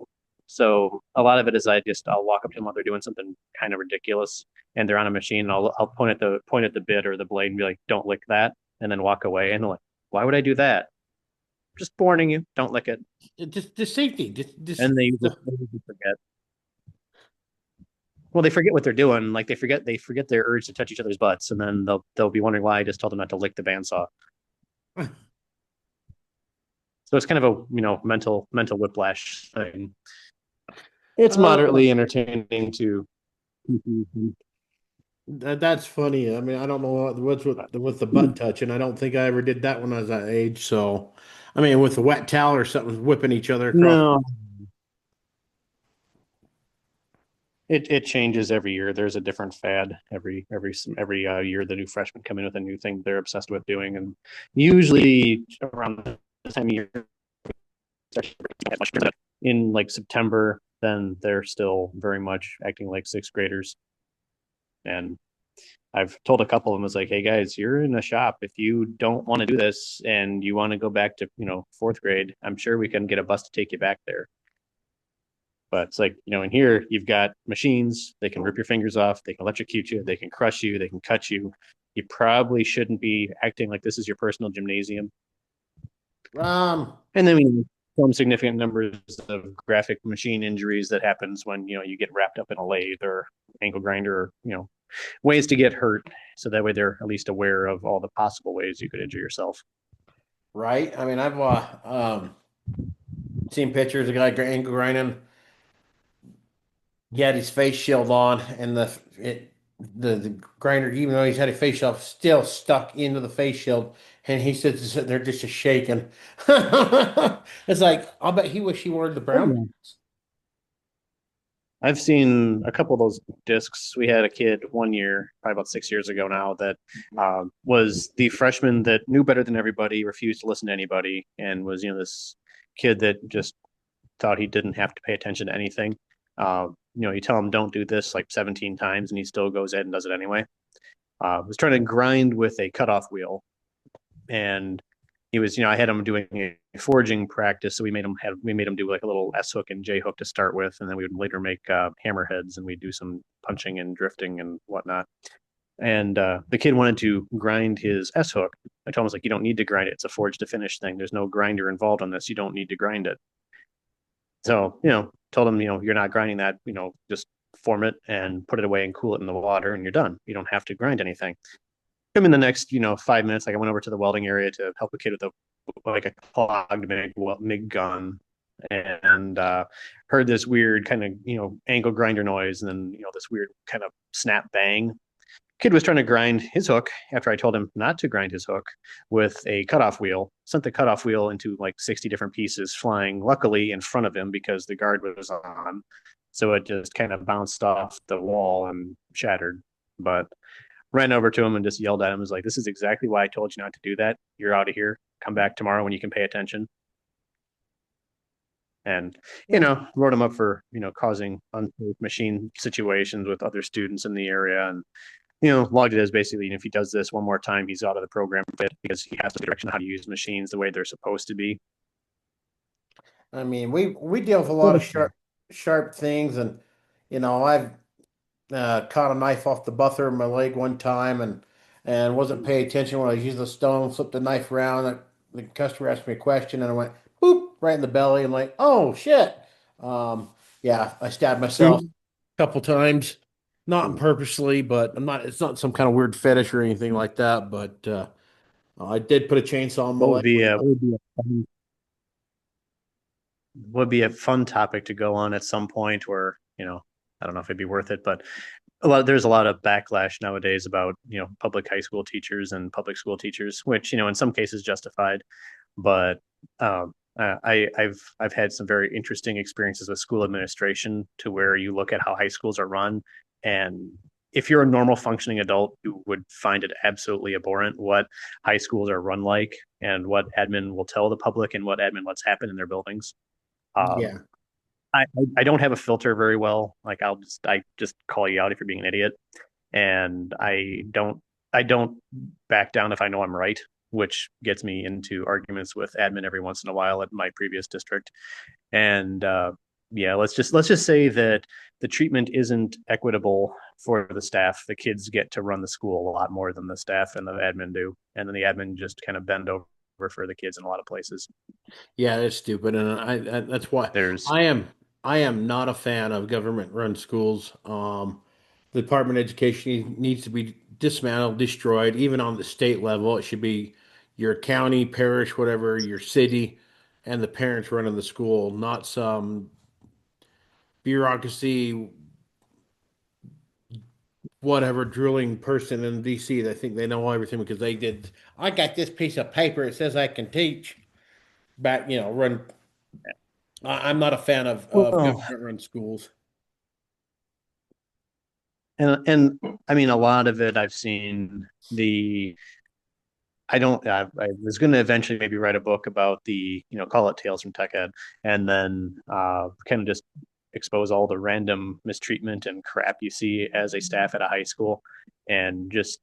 B: So a lot of it is I'll walk up to them while they're doing something kind of ridiculous and they're on a machine. And I'll point at the bit or the blade and be like, "Don't lick that," and then walk away. And they're like, "Why would I do that?" Just warning you, don't lick it.
A: Just safety. Just
B: And they usually forget. Well, they forget what they're doing. Like they forget their urge to touch each other's butts, and then they'll be wondering why I just told them not to lick the bandsaw. So it's kind of a mental whiplash thing. It's
A: uh,
B: moderately entertaining to.
A: that's funny. I mean, I don't know what's with the butt touching. I don't think I ever did that when I was that age. So, I mean, with a wet towel or something, whipping each other across.
B: No, it changes every year. There's a different fad every year. The new freshmen come in with a new thing they're obsessed with doing, and usually around the time of year, in like September, then they're still very much acting like sixth graders. And I've told a couple of them, it's like, hey guys, you're in a shop. If you don't want to do this and you want to go back to, fourth grade, I'm sure we can get a bus to take you back there. But it's like, in here, you've got machines. They can rip your fingers off. They can electrocute you. They can crush you. They can cut you. You probably shouldn't be acting like this is your personal gymnasium.
A: Um,
B: And then we some significant numbers of graphic machine injuries that happens when, you get wrapped up in a lathe or ankle grinder or, ways to get hurt. So that way they're at least aware of all the possible ways you could injure yourself.
A: right. I mean, I've seen pictures of a guy ankle grinding. He had his face shield on, and the grinder, even though he's had a face shield, still stuck into the face shield, and he sits there just shaking. It's like I'll bet he wish he wore the
B: Oh,
A: brown
B: yeah.
A: pants.
B: I've seen a couple of those discs. We had a kid one year, probably about 6 years ago now, that was the freshman that knew better than everybody, refused to listen to anybody, and was, this kid that just thought he didn't have to pay attention to anything. You tell him don't do this like 17 times, and he still goes ahead and does it anyway. Was trying to grind with a cutoff wheel, and he was, I had him doing a forging practice, so we made him do like a little S hook and J hook to start with, and then we would later make hammerheads, and we'd do some punching and drifting and whatnot. And the kid wanted to grind his S hook. I told him, I was like, you don't need to grind it. It's a forge to finish thing. There's no grinder involved on this. You don't need to grind it. So, told him, you're not grinding that, just form it and put it away and cool it in the water and you're done. You don't have to grind anything. In the next, 5 minutes, like I went over to the welding area to help a kid with a clogged MIG gun and heard this weird kind of, angle grinder noise and then, this weird kind of snap bang. Kid was trying to grind his hook after I told him not to grind his hook with a cutoff wheel, sent the cutoff wheel into like 60 different pieces, flying luckily in front of him because the guard was on. So it just kind of bounced off the wall and shattered. But ran over to him and just yelled at him, was like, this is exactly why I told you not to do that. You're out of here. Come back tomorrow when you can pay attention. And, wrote him up for, causing unsafe machine situations with other students in the area. And logged it as basically, if he does this one more time, he's out of the program because he has the direction on how to use machines the way they're supposed to be.
A: I mean, we deal with a lot of
B: Well,
A: sharp things, and I've caught a knife off the buther of my leg one time, and wasn't paying attention when I was using the stone, flipped the knife around. The customer asked me a question, and I went boop right in the belly. I'm like, oh shit. Yeah, I stabbed myself a couple times, not purposely, but I'm not. It's not some kind of weird fetish or anything like that. But I did put a chainsaw on my leg.
B: would be a fun topic to go on at some point where, I don't know if it'd be worth it, but there's a lot of backlash nowadays about, public high school teachers and public school teachers, which, in some cases justified. But I've had some very interesting experiences with school administration to where you look at how high schools are run, and if you're a normal functioning adult, you would find it absolutely abhorrent what high schools are run like and what admin will tell the public and what admin lets happen in their buildings. Um,
A: Yeah.
B: I don't have a filter very well. Like I just call you out if you're being an idiot, and I don't back down if I know I'm right, which gets me into arguments with admin every once in a while at my previous district. And yeah, let's just say that the treatment isn't equitable for the staff. The kids get to run the school a lot more than the staff and the admin do, and then the admin just kind of bend over for the kids in a lot of places.
A: Yeah, that's stupid, and that's why
B: There's
A: I am I am not a fan of government-run schools. The Department of Education needs to be dismantled, destroyed. Even on the state level, it should be your county, parish, whatever, your city, and the parents running the school, not some bureaucracy, whatever, drilling person in DC that think they know everything because they did. I got this piece of paper. It says I can teach. Back, run. I'm not a fan of
B: well,
A: government-run schools.
B: and I mean a lot of it I've seen I don't. I was going to eventually maybe write a book about the, call it Tales from Tech Ed, and then kind of just expose all the random mistreatment and crap you see as a staff at a high school, and just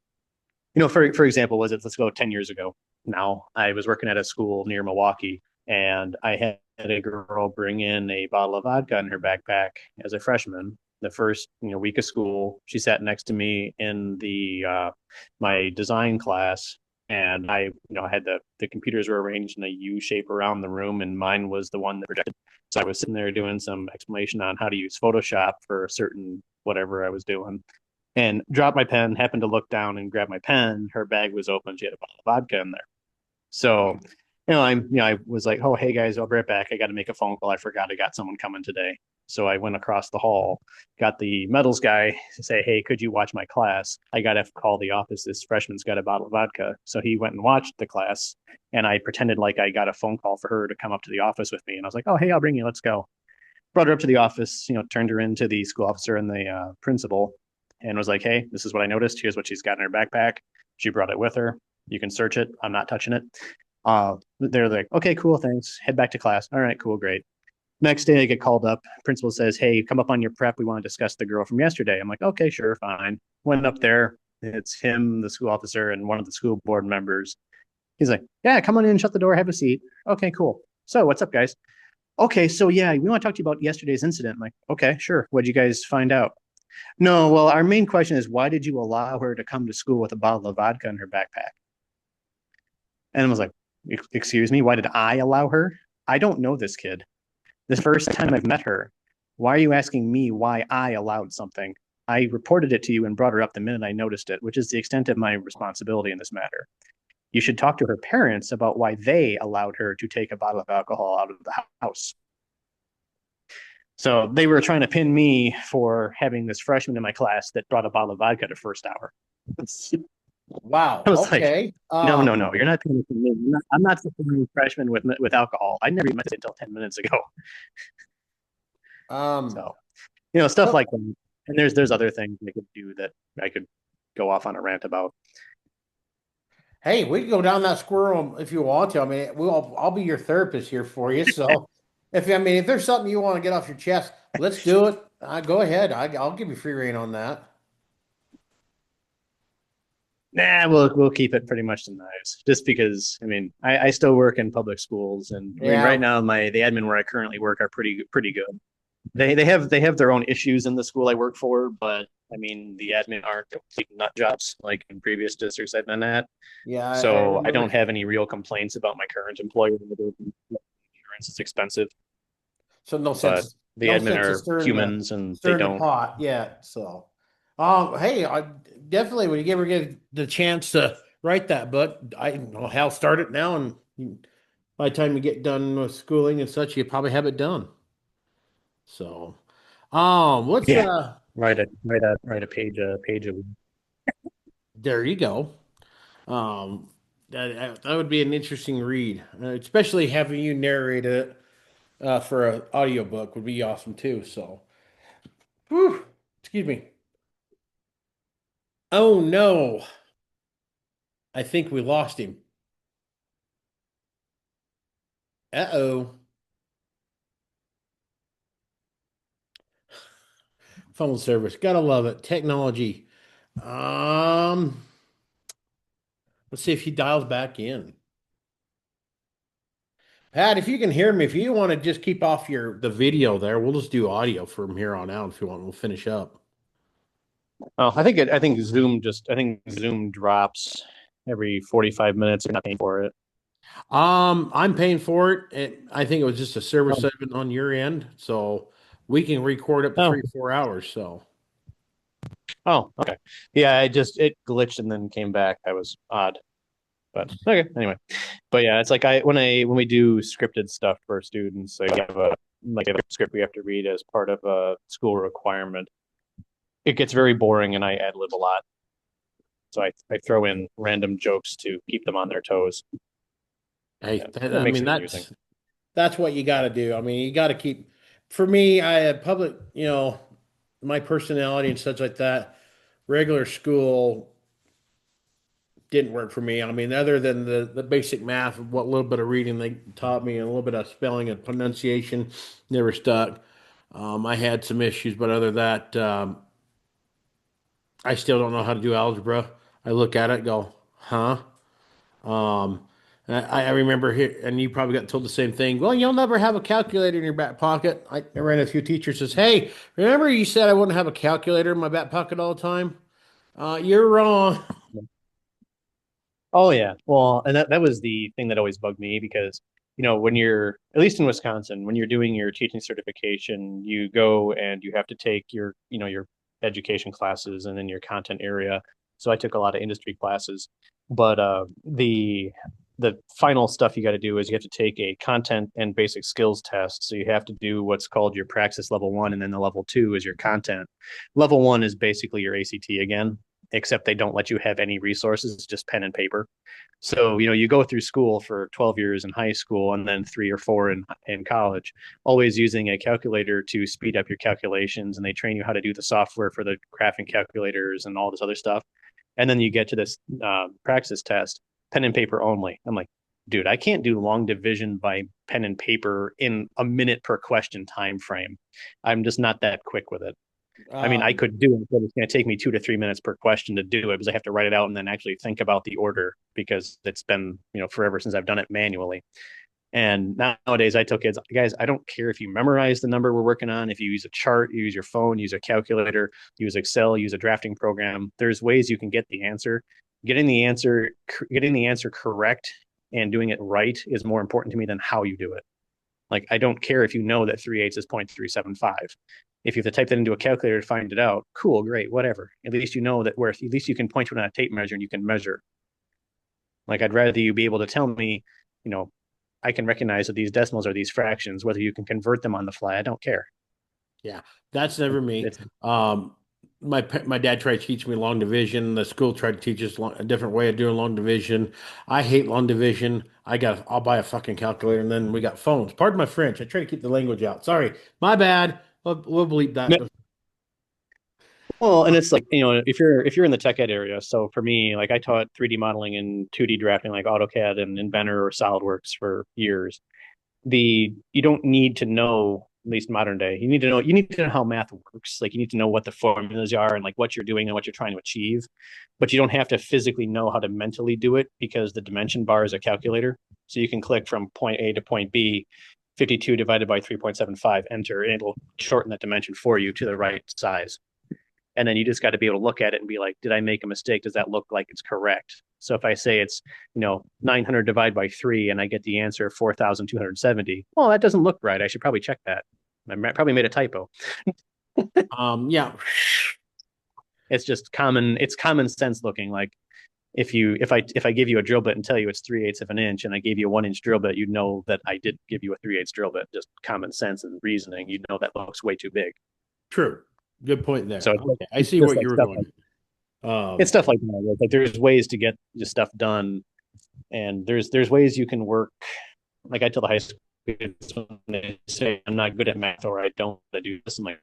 B: for example, was it let's go 10 years ago. Now I was working at a school near Milwaukee, and I had a girl bring in a bottle of vodka in her backpack as a freshman. The first week of school, she sat next to me in the my design class, and I had the computers were arranged in a U shape around the room, and mine was the one that projected. So I was sitting there doing some explanation on how to use Photoshop for a certain whatever I was doing, and dropped my pen, happened to look down and grab my pen. Her bag was open. She had a bottle of vodka in there. So, I was like, oh, hey guys, I'll be right back. I got to make a phone call. I forgot I got someone coming today. So I went across the hall, got the metals guy to say, hey, could you watch my class? I got to call the office. This freshman's got a bottle of vodka. So he went and watched the class, and I pretended like I got a phone call for her to come up to the office with me. And I was like, oh, hey, I'll bring you. Let's go. Brought her up to the office, turned her into the school officer and the principal, and was like, hey, this is what I noticed. Here's what she's got in her backpack. She brought it with her. You can search it. I'm not touching it. They're like, okay, cool, thanks. Head back to class. All right, cool, great. Next day, I get called up. Principal says, hey, come up on your prep. We want to discuss the girl from yesterday. I'm like, okay, sure, fine. Went up there. It's him, the school officer, and one of the school board members. He's like, yeah, come on in, shut the door, have a seat. Okay, cool. So, what's up, guys? Okay, so yeah, we want to talk to you about yesterday's incident. I'm like, okay, sure. What'd you guys find out? No, well, our main question is why did you allow her to come to school with a bottle of vodka in her backpack? And I was like, excuse me, why did I allow her? I don't know this kid. The first time I've met her. Why are you asking me why I allowed something? I reported it to you and brought her up the minute I noticed it, which is the extent of my responsibility in this matter. You should talk to her parents about why they allowed her to take a bottle of alcohol out of the house. So they were trying to pin me for having this freshman in my class that brought a bottle of vodka to first hour.
A: Wow.
B: I was like,
A: Okay.
B: no, no, no, you're not pinning me. I'm not supporting freshmen with alcohol. I never even met it until 10 minutes ago.
A: Um,
B: So, stuff
A: so,
B: like that. And there's other things I could do that I could go off on a rant about.
A: hey, we can go down that squirrel if you want to. I mean, I'll be your therapist here for you. So, if there's something you want to get off your chest, let's do it. Go ahead. I'll give you free rein on that.
B: Nah, we'll keep it pretty much to knives, just because I still work in public schools, and right
A: Yeah.
B: now the admin where I currently work are pretty good. They have their own issues in the school I work for, but the admin aren't complete nut jobs like in previous districts I've been at.
A: Yeah. I
B: So I don't
A: remember.
B: have any real complaints about my current employer. Insurance is expensive,
A: So
B: but the
A: no
B: admin
A: sense of
B: are humans and they
A: stirring the
B: don't.
A: pot yet. So, hey, I definitely when you ever get the chance to write that book, Hal, start it now, and by the time you get done with schooling and such, you probably have it done. So, what's
B: Yeah, write a page a week.
A: there you go. Um, that would be an interesting read, especially having you narrate it for an audiobook would be awesome too. So, whew, excuse me. Oh no, I think we lost him. Uh-oh. Phone service. Gotta love it. Technology. Um, let's see if he dials back in. Pat, if you can hear me, if you want to just keep off the video there, we'll just do audio from here on out if you want. We'll finish up.
B: Oh, I think Zoom drops every 45 minutes. You're not paying for it.
A: I'm paying for it. I think it was just a service
B: Oh,
A: segment on your end, so we can record up to
B: oh,
A: 3 or 4 hours. So,
B: oh, okay. Yeah, it glitched and then came back. That was odd. But okay, anyway. But yeah, it's like when we do scripted stuff for students, so you have a script we have to read as part of a school requirement. It gets very boring and I ad lib a lot. So I throw in random jokes to keep them on their toes.
A: hey,
B: And that makes it amusing.
A: that's what you got to do. I mean, you got to keep. For me, I had public, my personality and such like that. Regular school didn't work for me. I mean, other than the basic math, what little bit of reading they taught me, and a little bit of spelling and pronunciation, never stuck. I had some issues, but other than that, I still don't know how to do algebra. I look at it, and go, huh? And I remember here, and you probably got told the same thing. Well, you'll never have a calculator in your back pocket. I ran a few teachers says, "Hey, remember you said I wouldn't have a calculator in my back pocket all the time? You're wrong."
B: Oh yeah. Well, and that was the thing that always bugged me because, when you're at least in Wisconsin, when you're doing your teaching certification, you go and you have to take your education classes and then your content area. So I took a lot of industry classes, but the final stuff you got to do is you have to take a content and basic skills test. So you have to do what's called your praxis level one, and then the level two is your content. Level one is basically your ACT again, except they don't let you have any resources, it's just pen and paper. So, you go through school for 12 years in high school and then 3 or 4 in college, always using a calculator to speed up your calculations. And they train you how to do the software for the graphing calculators and all this other stuff. And then you get to this praxis test, pen and paper only. I'm like, dude, I can't do long division by pen and paper in a minute per question time frame. I'm just not that quick with it. I mean, I
A: Um,
B: could do it, but it's going to take me 2 to 3 minutes per question to do it because I have to write it out and then actually think about the order because it's been, forever since I've done it manually. And nowadays I tell kids, guys, I don't care if you memorize the number we're working on. If you use a chart, you use your phone, use a calculator, use Excel, use a drafting program. There's ways you can get the answer. Getting the answer correct and doing it right is more important to me than how you do it. Like, I don't care if you know that 3/8 is 0.375. If you have to type that into a calculator to find it out, cool, great, whatever. At least you know that at least you can point to it on a tape measure and you can measure. Like, I'd rather you be able to tell me, you know, I can recognize that these decimals are these fractions, whether you can convert them on the fly. I don't care.
A: yeah, that's never me.
B: It's
A: My dad tried to teach me long division. The school tried to teach us a different way of doing long division. I hate long division. I'll buy a fucking calculator, and then we got phones. Pardon my French. I try to keep the language out. Sorry, my bad. We'll bleep that.
B: well, and it's like, if you're in the tech ed area. So for me, like I taught 3D modeling and 2D drafting, like AutoCAD and Inventor or SolidWorks for years. You don't need to know, at least modern day, you need to know how math works. Like, you need to know what the formulas are and like what you're doing and what you're trying to achieve, but you don't have to physically know how to mentally do it because the dimension bar is a calculator. So you can click from point A to point B, 52 divided by 3.75, enter, and it'll shorten that dimension for you to the right size. And then you just got to be able to look at it and be like, did I make a mistake? Does that look like it's correct? So if I say it's 900 divided by 3 and I get the answer 4,270, well, that doesn't look right. I should probably check that. Probably made a typo.
A: Yeah,
B: It's common sense looking. Like, if I give you a drill bit and tell you it's 3/8 of an inch and I gave you a 1 inch drill bit, you know that I did give you a 3/8 drill bit. Just common sense and reasoning. You know that looks way too big.
A: true. Good point there.
B: So
A: Okay, I
B: it's
A: see
B: just
A: what
B: like
A: you were
B: stuff
A: going.
B: like it's
A: Um,
B: stuff like that. Like, there's ways to get the stuff done, and there's ways you can work. Like, I tell the high school kids when they say I'm not good at math or I don't do this, I'm like,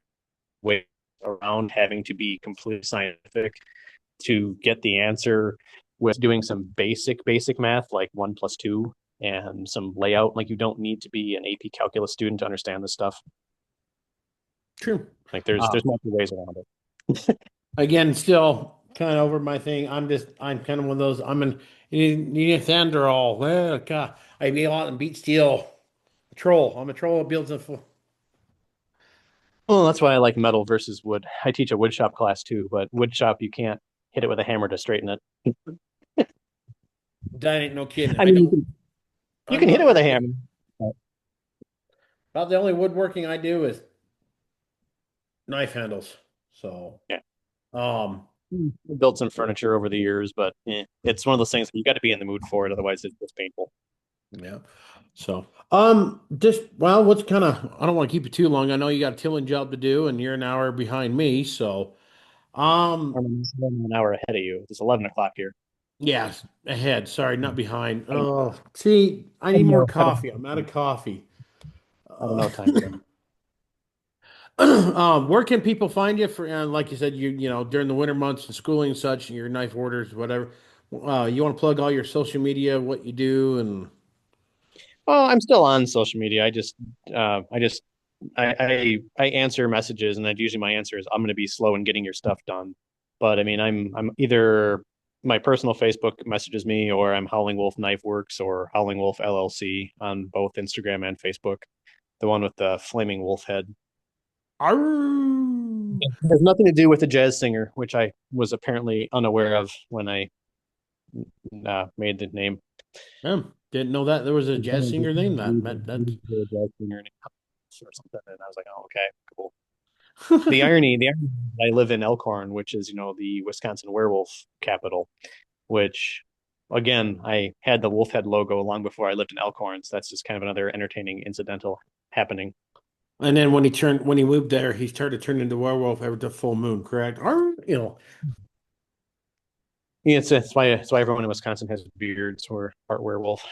B: way around having to be completely scientific to get the answer with doing some basic math like 1 plus 2 and some layout. Like, you don't need to be an AP calculus student to understand this stuff.
A: True.
B: Like, there's
A: Um,
B: multiple ways around it.
A: Again, still kind of over my thing. I'm kind of one of those. I'm an Neanderthal. Well, God, I be out and beat steel. A troll. I'm a troll that builds a.
B: Well, that's why I like metal versus wood. I teach a wood shop class too, but wood shop you can't hit it with a hammer to straighten it.
A: That ain't no kidding.
B: I
A: I
B: mean,
A: don't.
B: you
A: I'm
B: can hit
A: not
B: it with a hammer.
A: about the only woodworking I do is knife handles. So,
B: Yeah,
A: um,
B: built some furniture over the years, but it's one of those things that you got to be in the mood for it, otherwise it's just painful.
A: yeah. So, just well, what's kind of? I don't want to keep you too long. I know you got a tilling job to do, and you're an hour behind me. So, um,
B: I'm an hour ahead of you. It's 11 o'clock here.
A: yes, ahead. Sorry, not behind.
B: I don't,
A: Oh, see, I
B: I
A: need
B: don't
A: more
B: know.
A: coffee. I'm out of coffee.
B: I don't know what time it is.
A: Where can people find you for, like you said, you know, during the winter months and schooling and such, your knife orders, whatever. You want to plug all your social media, what you do, and
B: Well, I'm still on social media. I just, I answer messages, and then usually my answer is, I'm going to be slow in getting your stuff done. But I mean, I'm either my personal Facebook messages me, or I'm Howling Wolf Knife Works or Howling Wolf LLC on both Instagram and Facebook. The one with the flaming wolf head.
A: Arr!
B: It has nothing to do with the jazz singer, which I was apparently unaware of when I made the name.
A: Didn't know that there was a jazz
B: Someone
A: singer named that. That's
B: a jazz singer or something, and I was like, oh, okay, cool. The irony is I live in Elkhorn, which is, the Wisconsin werewolf capital, which again, I had the wolf head logo long before I lived in Elkhorn. So that's just kind of another entertaining incidental happening.
A: and then when he moved there, he started turning into werewolf every the full moon, correct? Arr!
B: Yeah, it's why everyone in Wisconsin has beards or part werewolf.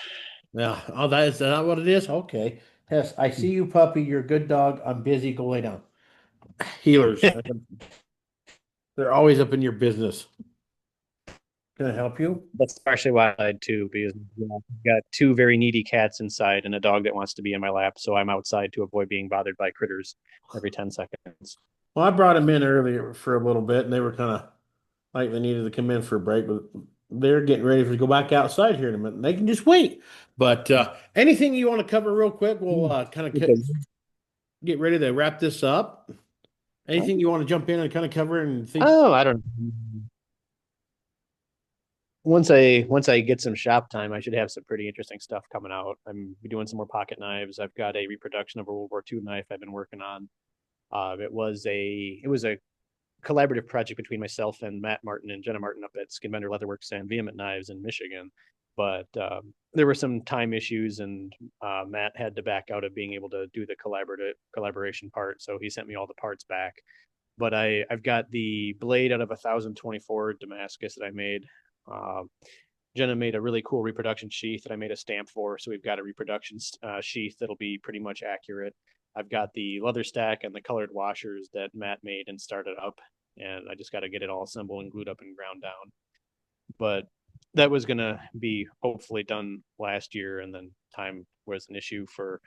A: Yeah. Oh, that what it is? Okay. Yes, I see you, puppy. You're a good dog. I'm busy. Go lay down. Healers. They're always up in your business. Can I help you?
B: That's partially why I lied too, because I've got two very needy cats inside and a dog that wants to be in my lap. So I'm outside to avoid being bothered by critters every 10 seconds.
A: Well, I brought them in earlier for a little bit, and they were kind of like they needed to come in for a break, but they're getting ready to go back outside here in a minute. They can just wait. But anything you want to cover real quick, we'll kind of
B: Okay.
A: get ready to wrap this up. Anything you want to jump in and kind of cover and think?
B: Oh, I don't know. Once I get some shop time, I should have some pretty interesting stuff coming out. I'm doing some more pocket knives. I've got a reproduction of a World War II knife I've been working on. It was a collaborative project between myself and Matt Martin and Jenna Martin up at Skinbender Leatherworks and Vehement Knives in Michigan. But there were some time issues, and Matt had to back out of being able to do the collaboration part. So he sent me all the parts back. But I've got the blade out of 1024 Damascus that I made. Uh, Jenna made a really cool reproduction sheath that I made a stamp for. So we've got a reproduction sheath that'll be pretty much accurate. I've got the leather stack and the colored washers that Matt made and started up. And I just got to get it all assembled and glued up and ground down. But that was going to be hopefully done last year. And then time was an issue for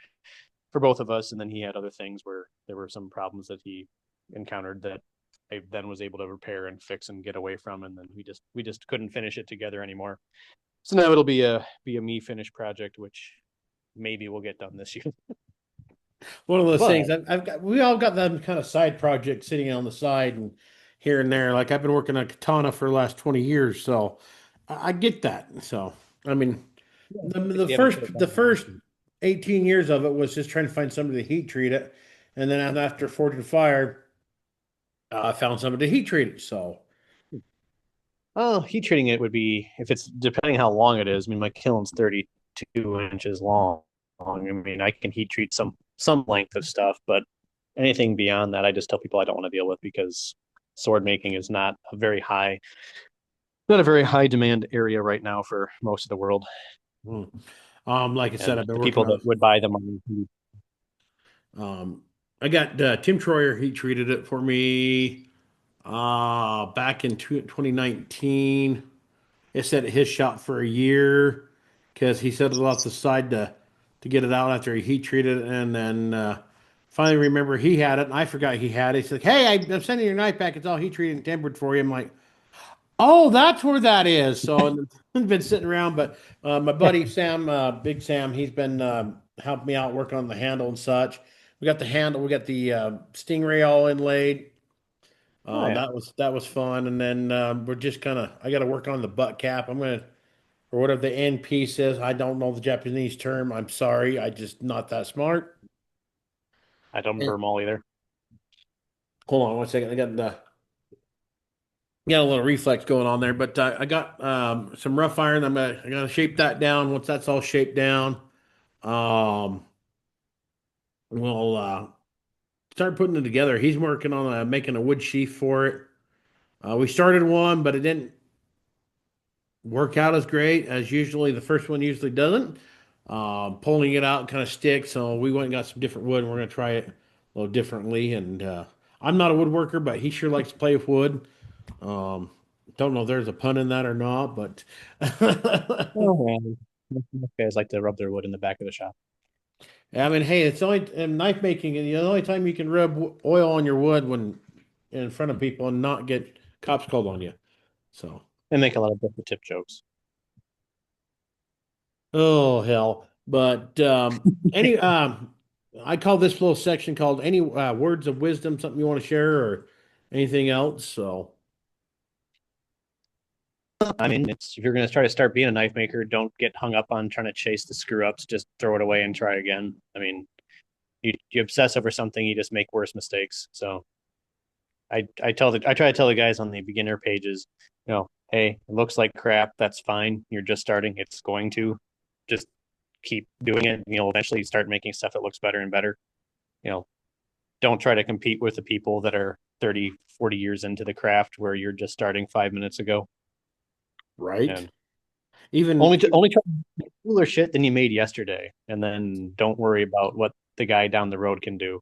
B: both of us. And then he had other things where there were some problems that he encountered that I then was able to repair and fix and get away from, and then we just couldn't finish it together anymore. So now it'll be a me finished project, which maybe we'll get done this year.
A: One of those things
B: But
A: I've got. We all got them kind of side projects sitting on the side and here and there. Like I've been working on katana for the last 20 years, so I get that. So I mean, the
B: we haven't put it
A: first the first
B: down.
A: 18 years of it was just trying to find somebody to heat treat it, and then after Forged Fire, I found somebody to heat treat it. So
B: Oh, heat treating it would be, if it's depending how long it is. I mean, my kiln's 32 inches long. I mean, I can heat treat some length of stuff, but anything beyond that, I just tell people I don't want to deal with, because sword making is not a very high demand area right now for most of the world.
A: hmm. Like I said,
B: And
A: I've been
B: the
A: working
B: people that
A: on.
B: would buy them are
A: I got Tim Troyer heat treated it for me back in 2019. It sat at his shop for a year because he set it off the side to get it out after he heat treated it, and then finally remember he had it, and I forgot he had it. He's like, "Hey, I'm sending your knife back. It's all heat treated and tempered for you." I'm like, "Oh, that's where that is." So I've been sitting around, but my buddy Sam, Big Sam, he's been helping me out working on the handle and such. We got the handle, we got the Stingray all inlaid.
B: oh yeah.
A: That was fun, and then we're just kind of. I got to work on the butt cap. I'm gonna or whatever the end piece is. I don't know the Japanese term. I'm sorry. I just not that smart.
B: I don't
A: And,
B: burn them all either.
A: hold on one second. I got a little reflex going on there, but I got some rough iron. I gotta shape that down. Once that's all shaped down, um, we'll start putting it together. He's working on making a wood sheath for it. We started one, but it didn't work out as great as usually. The first one usually doesn't. Pulling it out kind of sticks, so we went and got some different wood, and we're gonna try it a little differently. And I'm not a woodworker, but he sure likes to play with wood. Um, Don't know if there's a pun in that or not, but
B: Oh, man. Most guys like to rub their wood in the back of the shop.
A: I mean, hey, it's only in knife making. The only time you can rub oil on your wood when in front of people and not get cops called on you. So,
B: And make a lot of different tip jokes.
A: oh hell! But any I call this little section called any words of wisdom, something you want to share or anything else. So,
B: I mean, it's if you're going to try to start being a knife maker, don't get hung up on trying to chase the screw ups. Just throw it away and try again. I mean, you obsess over something, you just make worse mistakes. So I try to tell the guys on the beginner pages, hey, it looks like crap. That's fine. You're just starting. It's going to just keep doing it. Eventually start making stuff that looks better and better. You know, don't try to compete with the people that are 30, 40 years into the craft where you're just starting 5 minutes ago.
A: right?
B: And
A: Even
B: only try to make cooler shit than you made yesterday, and then don't worry about what the guy down the road can do.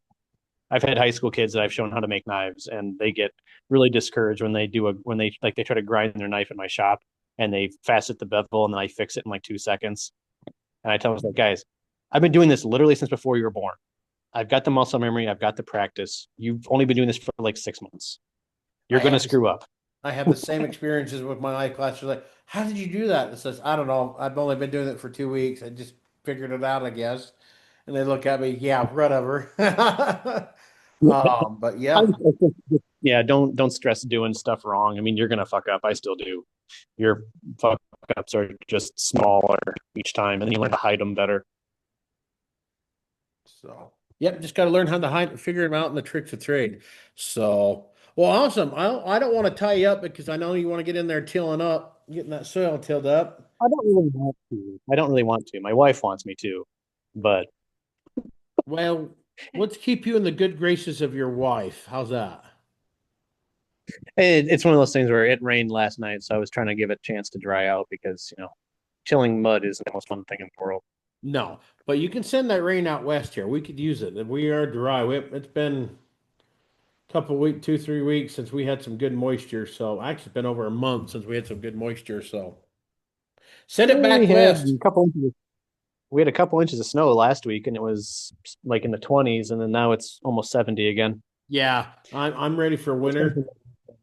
B: I've had high school kids that I've shown how to make knives, and they get really discouraged when they try to grind their knife in my shop, and they facet the bevel, and then I fix it in like 2 seconds. And I tell them, like, guys, I've been doing this literally since before you were born. I've got the muscle memory, I've got the practice. You've only been doing this for like 6 months.
A: I
B: You're going to
A: have
B: screw up.
A: I have the same experiences with my life class. They're like, how did you do that? It says, I don't know. I've only been doing it for 2 weeks. I just figured it out, I guess. And they look at me, yeah, whatever. But yeah,
B: Yeah, don't stress doing stuff wrong. I mean, you're gonna fuck up. I still do. Your fuck ups are just smaller each time, and then you learn to hide them better.
A: so yep, just got to learn how to hide, figure them out in the tricks of trade. So, well, awesome. I don't want to tie you up because I know you want to get in there tilling up, getting that soil tilled up.
B: I don't really want to. I don't really want to. My wife wants me to, but
A: Well, let's keep you in the good graces of your wife. How's that?
B: it's one of those things where it rained last night, so I was trying to give it a chance to dry out because chilling mud is the most fun thing in the world.
A: No, but you can send that rain out west here. We could use it. We are dry. It's been a couple of weeks, 2, 3 weeks since we had some good moisture. So actually, it's been over a month since we had some good moisture. So send it
B: We
A: back
B: had
A: west.
B: a couple inches. We had a couple inches of snow last week, and it was like in the 20s, and then now it's almost 70 again.
A: Yeah, I'm ready for winter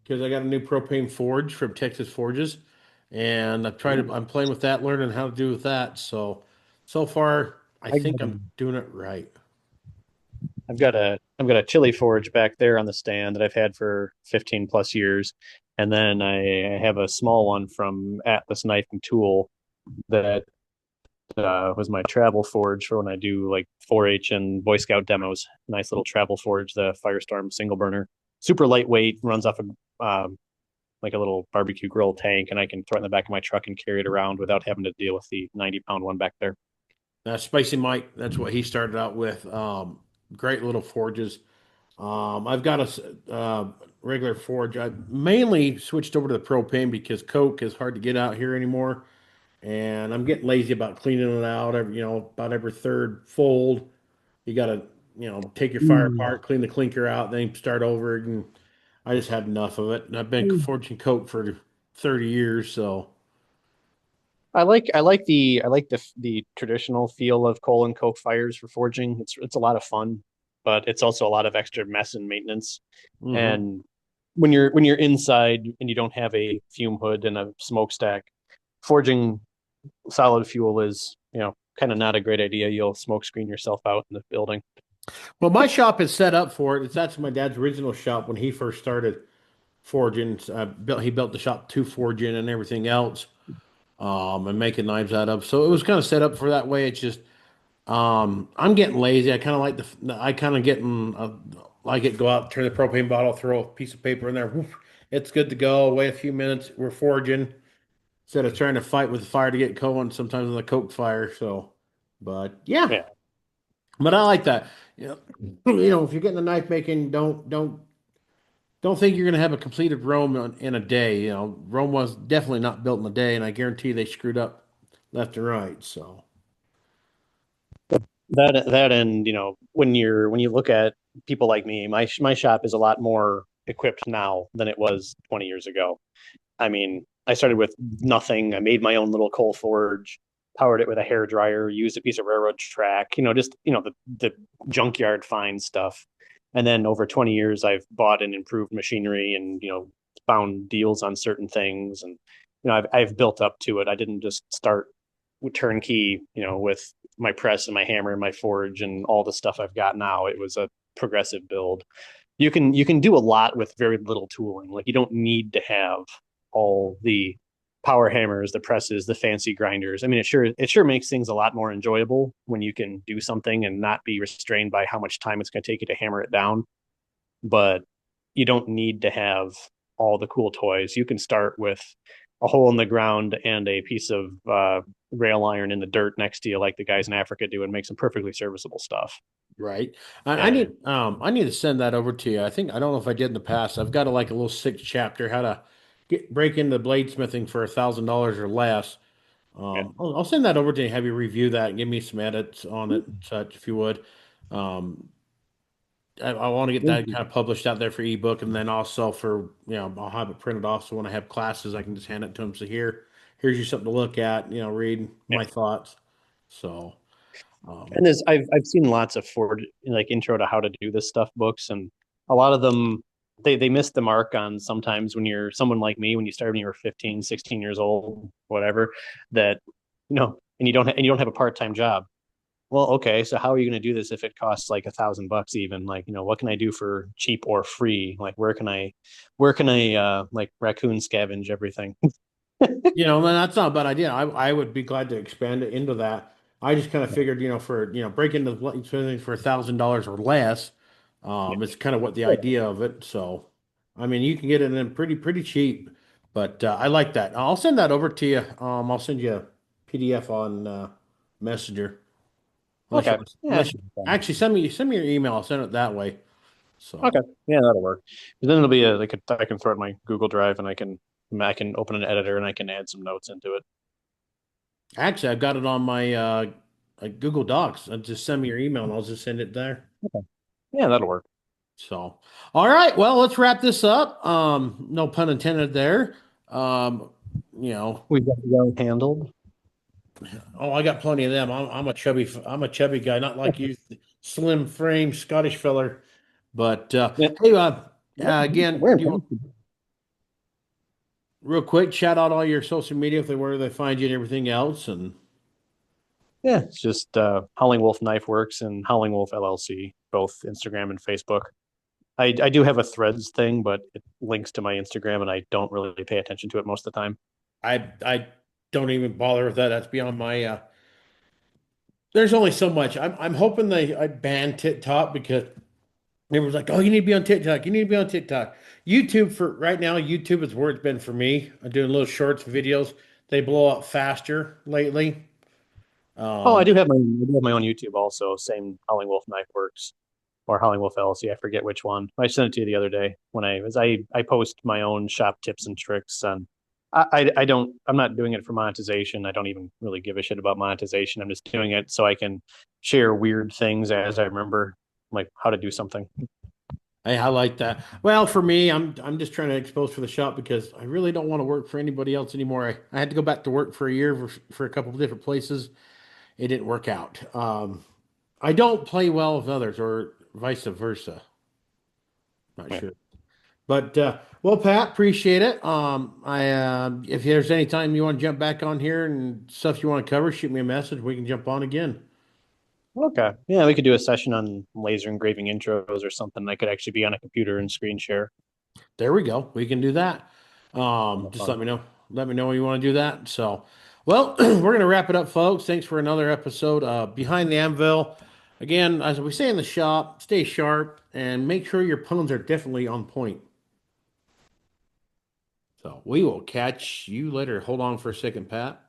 A: because I got a new propane forge from Texas Forges, and I'm playing with that, learning how to do with that. So far, I
B: I
A: think
B: got
A: I'm doing it right.
B: I've got a chili forge back there on the stand that I've had for 15 plus years, and then I have a small one from Atlas Knife and Tool that was my travel forge for when I do like 4-H and Boy Scout demos. Nice little travel forge, the Firestorm single burner, super lightweight, runs off a like a little barbecue grill tank, and I can throw it in the back of my truck and carry it around without having to deal with the 90-pound one back there.
A: Spicy Mike, that's what he started out with. Great little forges. I've got regular forge. I mainly switched over to the propane because Coke is hard to get out here anymore, and I'm getting lazy about cleaning it out. About every third fold, you got to, take your fire apart, clean the clinker out, then start over. And I just had enough of it. And I've been forging Coke for 30 years, so
B: I like the traditional feel of coal and coke fires for forging. It's a lot of fun, but it's also a lot of extra mess and maintenance.
A: hmm.
B: And when you're inside and you don't have a fume hood and a smokestack, forging solid fuel is kind of not a great idea. You'll smoke screen yourself out in the building.
A: Well, my shop is set up for it. It's actually my dad's original shop when he first started forging. He built the shop to forging and everything else, and making knives out of. So it was kind of set up for that way. It's just I'm getting lazy. I kind of like I kind of getting like it. Go out, turn the propane bottle, throw a piece of paper in there. Woof, it's good to go. Wait a few minutes. We're forging instead of trying to fight with the fire to get going. Sometimes with a coke fire. So, but yeah,
B: Yeah.
A: but I like that. If you're getting a knife making, don't think you're gonna have a completed Rome in a day. Rome was definitely not built in a day, and I guarantee they screwed up left and right. So.
B: That and when you look at people like me, my shop is a lot more equipped now than it was 20 years ago. I mean, I started with nothing. I made my own little coal forge, powered it with a hair dryer, used a piece of railroad track, just the junkyard fine stuff. And then over 20 years, I've bought and improved machinery and found deals on certain things, and I've built up to it. I didn't just start with turnkey, with my press and my hammer and my forge and all the stuff I've got now. It was a progressive build. You can do a lot with very little tooling. Like you don't need to have all the power hammers, the presses, the fancy grinders. I mean, it sure makes things a lot more enjoyable when you can do something and not be restrained by how much time it's going to take you to hammer it down. But you don't need to have all the cool toys. You can start with a hole in the ground and a piece of rail iron in the dirt next to you, like the guys in Africa do, and make some perfectly serviceable stuff.
A: Right. I
B: And
A: need to send that over to you. I don't know if I did in the past. I've got like a little 6 chapter how to break into bladesmithing for $1,000 or less.
B: yeah,
A: I'll send that over to you, have you review that and give me some edits on it and such if you would. Um, I want to get that kind of published out there for ebook, and then also for I'll have it printed off so when I have classes I can just hand it to them. So here's you something to look at, read
B: yeah.
A: my thoughts. So um,
B: And I've seen lots of Ford like intro to how to do this stuff books, and a lot of them they miss the mark on sometimes when you're someone like me, when you started when you were 15, 16 years old, whatever, that and you don't have a part-time job. Well, okay, so how are you going to do this if it costs like $1,000 even? Like, what can I do for cheap or free? Like, where can I like raccoon scavenge everything?
A: Man, that's not a bad idea. I would be glad to expand it into that. I just kind of figured, for break into something for $1,000 or less, it's kind of what the idea of it. So, I mean, you can get it in pretty cheap, but I like that. I'll send that over to you. I'll send you a PDF on Messenger, unless you
B: Okay, yeah,
A: unless you actually send me your email. I'll send it that way.
B: okay,
A: So.
B: yeah, that'll work. But then it'll be like I can throw it in my Google Drive, and I can open an editor and I can add some notes into it.
A: Actually, I've got it on my Google Docs. Just send me your email and I'll just send it there.
B: Okay. Yeah, that'll work.
A: So, all right. Well, let's wrap this up. No pun intended there. Um, you know,
B: We've got the well handled.
A: oh, I got plenty of them. I'm a chubby guy, not like you, slim frame Scottish feller. But
B: Yeah.
A: hey, again,
B: Where?
A: do you want real quick shout out all your social media if they where they find you and everything else and.
B: Yeah, it's just Howling Wolf Knife Works and Howling Wolf LLC, both Instagram and Facebook. I do have a Threads thing, but it links to my Instagram, and I don't really pay attention to it most of the time.
A: I don't even bother with that. That's beyond my there's only so much. I'm hoping I ban TikTok because everyone's like, "Oh, you need to be on TikTok. You need to be on TikTok." YouTube for right now, YouTube is where it's been for me. I'm doing little shorts videos. They blow up faster lately.
B: Oh,
A: Um,
B: I do have my own YouTube also, same Howling Wolf Knife Works or Howling Wolf LLC. I forget which one. I sent it to you the other day when I post my own shop tips and tricks, and I'm not doing it for monetization. I don't even really give a shit about monetization. I'm just doing it so I can share weird things as I remember, like how to do something.
A: hey, I like that. Well, for me, I'm just trying to expose for the shop because I really don't want to work for anybody else anymore. I had to go back to work for a year for a couple of different places. It didn't work out. I don't play well with others or vice versa. Not
B: Yeah.
A: sure. But well, Pat, appreciate it. If there's any time you want to jump back on here and stuff you want to cover, shoot me a message. We can jump on again.
B: Okay. Yeah, we could do a session on laser engraving intros or something that could actually be on a computer and screen share.
A: There we go. We can do that. Just let me know. Let me know when you want to do that. So, well, we're gonna wrap it up, folks. Thanks for another episode. Behind the Anvil. Again, as we say in the shop, stay sharp and make sure your puns are definitely on point. So we will catch you later. Hold on for a second, Pat.